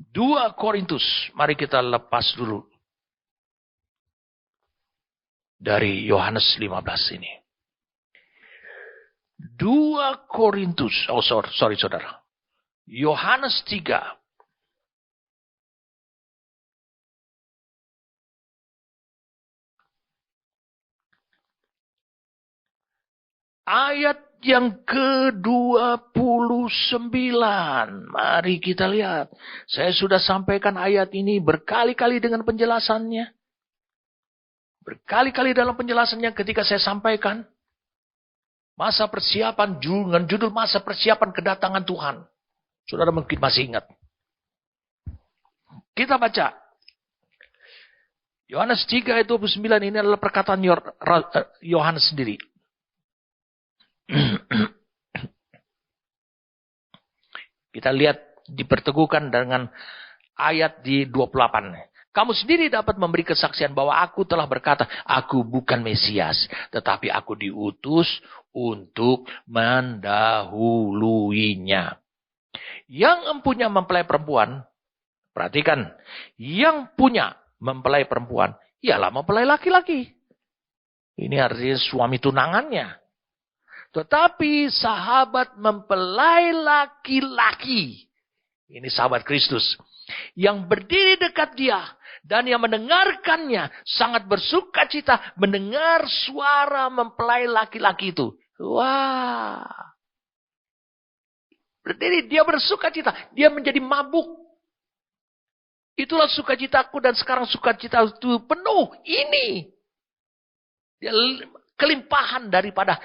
2 Korintus, mari kita lepas dulu dari Yohanes 15 ini. 2 Korintus, sorry saudara. Yohanes 3. ayat yang ke-29. Mari kita lihat. Saya sudah sampaikan ayat ini berkali-kali dengan penjelasannya. Berkali-kali dalam penjelasannya ketika saya sampaikan. Masa persiapan, dengan judul masa persiapan kedatangan Tuhan. Saudara mungkin masih ingat. Kita baca. Yohanes 3 ayat 29 ini adalah perkataan Yohanes sendiri. Kita lihat diperteguhkan dengan ayat di 28. Kamu sendiri dapat memberi kesaksian bahwa aku telah berkata, aku bukan Mesias, tetapi aku diutus untuk mendahuluinya. Yang empunya mempelai perempuan, perhatikan, yang punya mempelai perempuan, ialah mempelai laki-laki. Ini artinya suami tunangannya. Tetapi sahabat mempelai laki-laki, ini sahabat Kristus, yang berdiri dekat dia dan yang mendengarkannya sangat bersuka cita mendengar suara mempelai laki-laki itu. Wah. Berdiri, dia bersuka cita, dia menjadi mabuk. Itulah sukacitaku dan sekarang sukacita itu penuh. Ini. Dia kelimpahan daripada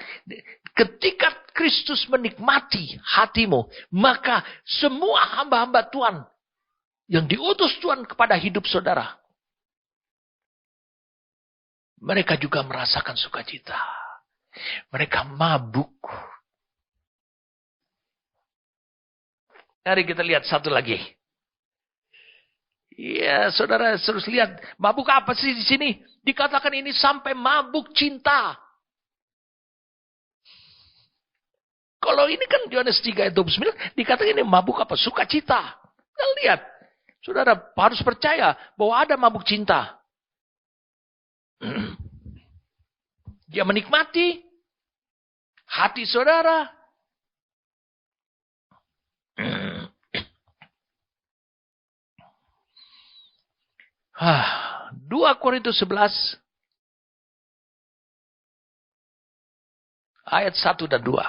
ketika Kristus menikmati hatimu, maka semua hamba-hamba Tuhan yang diutus Tuhan kepada hidup saudara, mereka juga merasakan sukacita. Mereka mabuk. Mari kita lihat satu lagi. Ya, saudara harus lihat. Mabuk apa sih di sini? Dikatakan ini sampai mabuk cinta. Kalau ini kan Yohanes 3 ayat 29, dikatakan ini mabuk apa? Sukacita. Kita lihat. Saudara harus percaya bahwa ada mabuk cinta. Dia menikmati hati saudara. 2 Korintus 11 ayat 1 dan 2.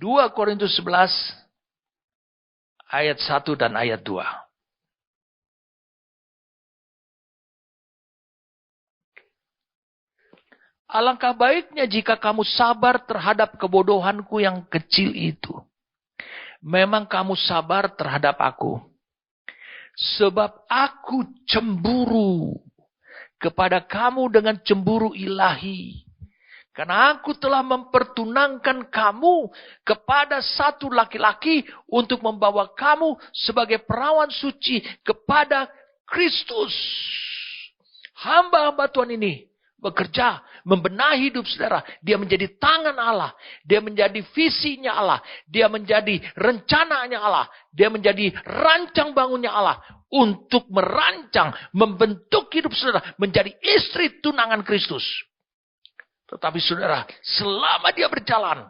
2 Korintus 11 ayat 1 dan ayat 2. Alangkah baiknya jika kamu sabar terhadap kebodohanku yang kecil itu. Memang kamu sabar terhadap aku. Sebab aku cemburu kepada kamu dengan cemburu ilahi. Karena aku telah mempertunangkan kamu kepada satu laki-laki untuk membawa kamu sebagai perawan suci kepada Kristus. Hamba-hamba Tuhan ini bekerja, membenahi hidup saudara. Dia menjadi tangan Allah. Dia menjadi visinya Allah. Dia menjadi rencananya Allah. Dia menjadi rancang bangunnya Allah. Untuk merancang, membentuk hidup saudara. Menjadi istri tunangan Kristus. Tetapi saudara, selama dia berjalan,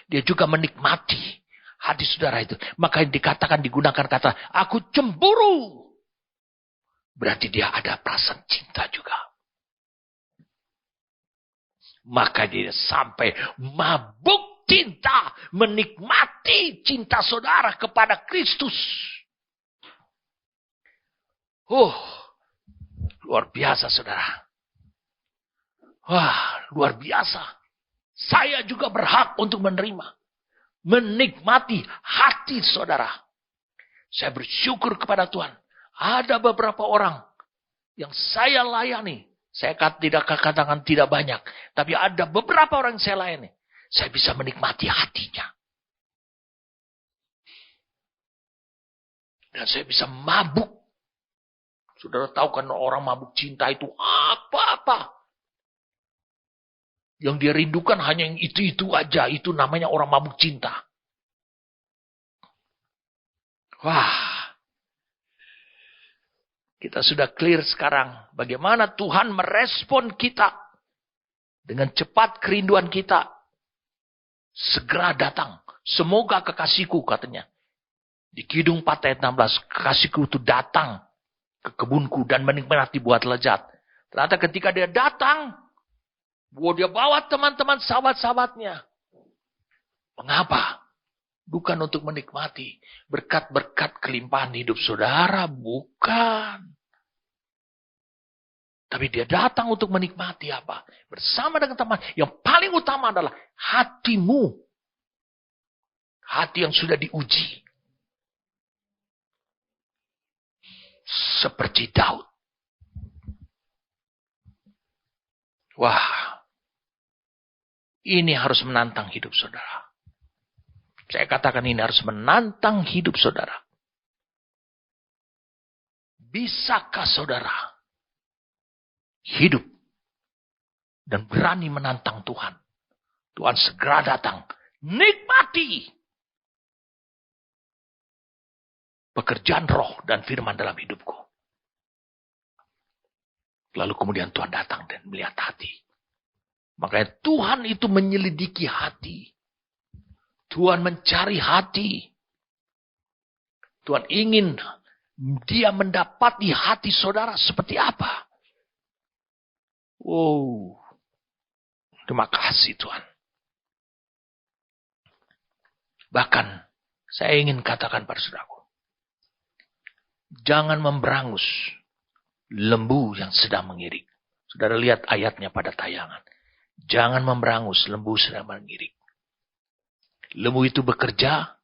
dia juga menikmati hati saudara itu. Maka dikatakan, digunakan kata, aku cemburu. Berarti dia ada perasaan cinta juga. Maka dia sampai mabuk cinta, menikmati cinta saudara kepada Kristus. Luar biasa saudara. Wah, luar biasa. Saya juga berhak untuk menerima, menikmati hati saudara. Saya bersyukur kepada Tuhan. Ada beberapa orang yang saya layani. Saya tidak katakan tidak banyak. Tapi ada beberapa orang yang saya layani. Saya bisa menikmati hatinya. Dan saya bisa mabuk. Saudara tahu kan orang mabuk cinta itu apa-apa. Yang dia rindukan hanya yang itu-itu aja. Itu namanya orang mabuk cinta. Wah. Kita sudah clear sekarang bagaimana Tuhan merespon kita. Dengan cepat kerinduan kita. Segera datang. Semoga kekasihku katanya. Di Kidung 4 ayat 16. Kekasihku itu datang ke kebunku dan menikmati buah lezat. Ternyata ketika dia datang. Dia bawa teman-teman sahabat-sahabatnya. Mengapa? Bukan untuk menikmati berkat-berkat kelimpahan hidup saudara. Bukan. Tapi dia datang untuk menikmati apa? Bersama dengan teman. Yang paling utama adalah hatimu. Hati yang sudah diuji. Seperti Daud. Wah. Ini harus menantang hidup saudara. Saya katakan ini harus menantang hidup saudara. Bisakah saudara hidup dan berani menantang Tuhan? Tuhan segera datang. Nikmati pekerjaan roh dan firman dalam hidupku. Lalu kemudian Tuhan datang dan melihat hati. Makanya Tuhan itu menyelidiki hati. Tuhan mencari hati. Tuhan ingin dia mendapati hati saudara seperti apa. Wow. Terima kasih Tuhan. Bahkan saya ingin katakan pada saudaraku. Jangan memberangus lembu yang sedang mengirik. Saudara lihat ayatnya pada tayangan. Jangan memberangus lembu sedang mengirik. Lembu itu bekerja,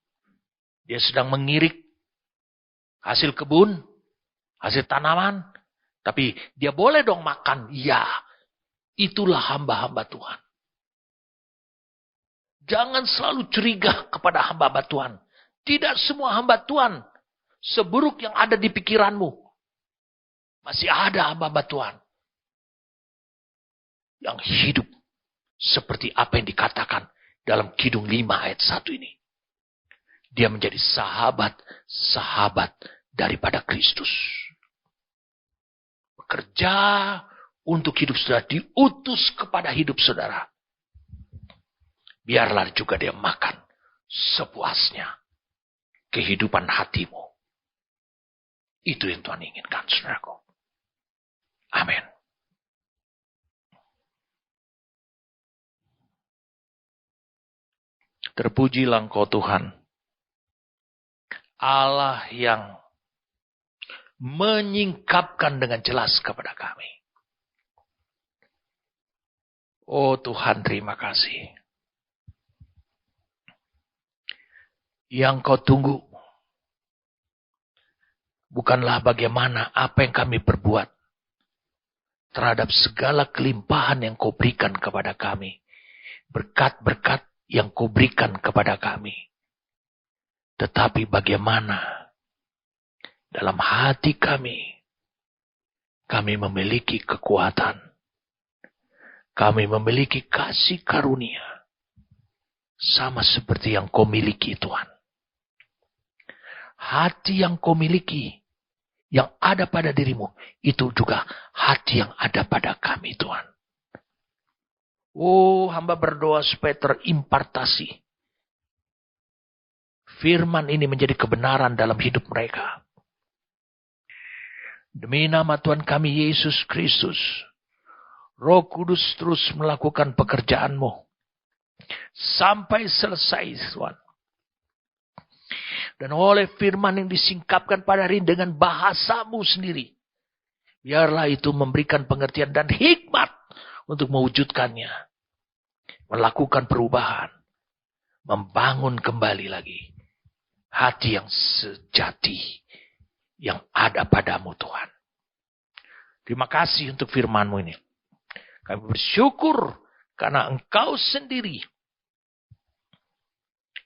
dia sedang mengirik hasil kebun, hasil tanaman, tapi dia boleh dong makan. Ya, itulah hamba-hamba Tuhan. Jangan selalu curiga kepada hamba-hamba Tuhan. Tidak semua hamba Tuhan seburuk yang ada di pikiranmu. Masih ada hamba-hamba Tuhan yang hidup seperti apa yang dikatakan dalam Kidung 5 ayat 1 ini. Dia menjadi sahabat-sahabat daripada Kristus. Bekerja untuk hidup saudara, diutus kepada hidup saudara. Biarlah juga dia makan sepuasnya kehidupan hatimu. Itu yang Tuhan inginkan, saudaraku. Amin. Terpujilah Engkau Tuhan, Allah yang menyingkapkan dengan jelas kepada kami. Oh Tuhan, terima kasih. Yang Kau tunggu bukanlah bagaimana apa yang kami perbuat terhadap segala kelimpahan yang Kau berikan kepada kami. Berkat-berkat yang Kau berikan kepada kami. Tetapi bagaimana dalam hati kami memiliki kekuatan. Kami memiliki kasih karunia. Sama seperti yang Kau miliki, Tuhan. Hati yang Kau miliki, yang ada pada dirimu, itu juga hati yang ada pada kami, Tuhan. Oh, hamba berdoa supaya terimpartasi firman ini menjadi kebenaran dalam hidup mereka. Demi nama Tuhan kami Yesus Kristus, Roh Kudus terus melakukan pekerjaan-Mu sampai selesai, Tuhan. Dan oleh firman yang disingkapkan pada hari ini dengan bahasamu sendiri, biarlah itu memberikan pengertian dan hikmat untuk mewujudkannya. Melakukan perubahan. Membangun kembali lagi hati yang sejati yang ada padamu, Tuhan. Terima kasih untuk firman-Mu ini. Kami bersyukur karena Engkau sendiri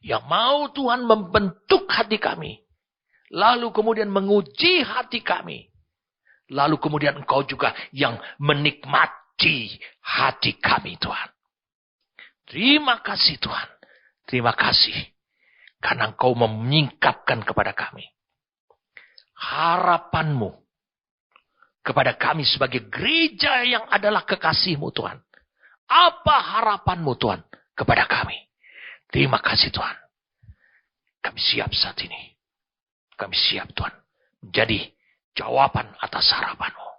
yang mau Tuhan membentuk hati kami. Lalu kemudian menguji hati kami. Lalu kemudian Engkau juga yang menikmati hati kami, Tuhan. Terima kasih, Tuhan. Terima kasih. Karena Engkau menyingkapkan kepada kami harapan-Mu kepada kami sebagai gereja yang adalah kekasih-Mu, Tuhan. Apa harapan-Mu, Tuhan, kepada kami? Terima kasih, Tuhan. Kami siap saat ini. Kami siap, Tuhan, menjadi jawaban atas harapan-Mu.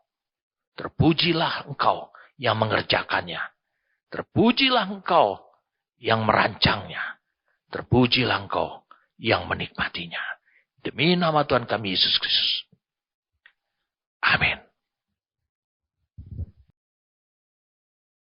Terpujilah Engkau yang mengerjakannya. Terpujilah engkau yang merancangnya. Terpujilah engkau yang menikmatinya. Demi nama Tuhan kami Yesus Kristus. Amin.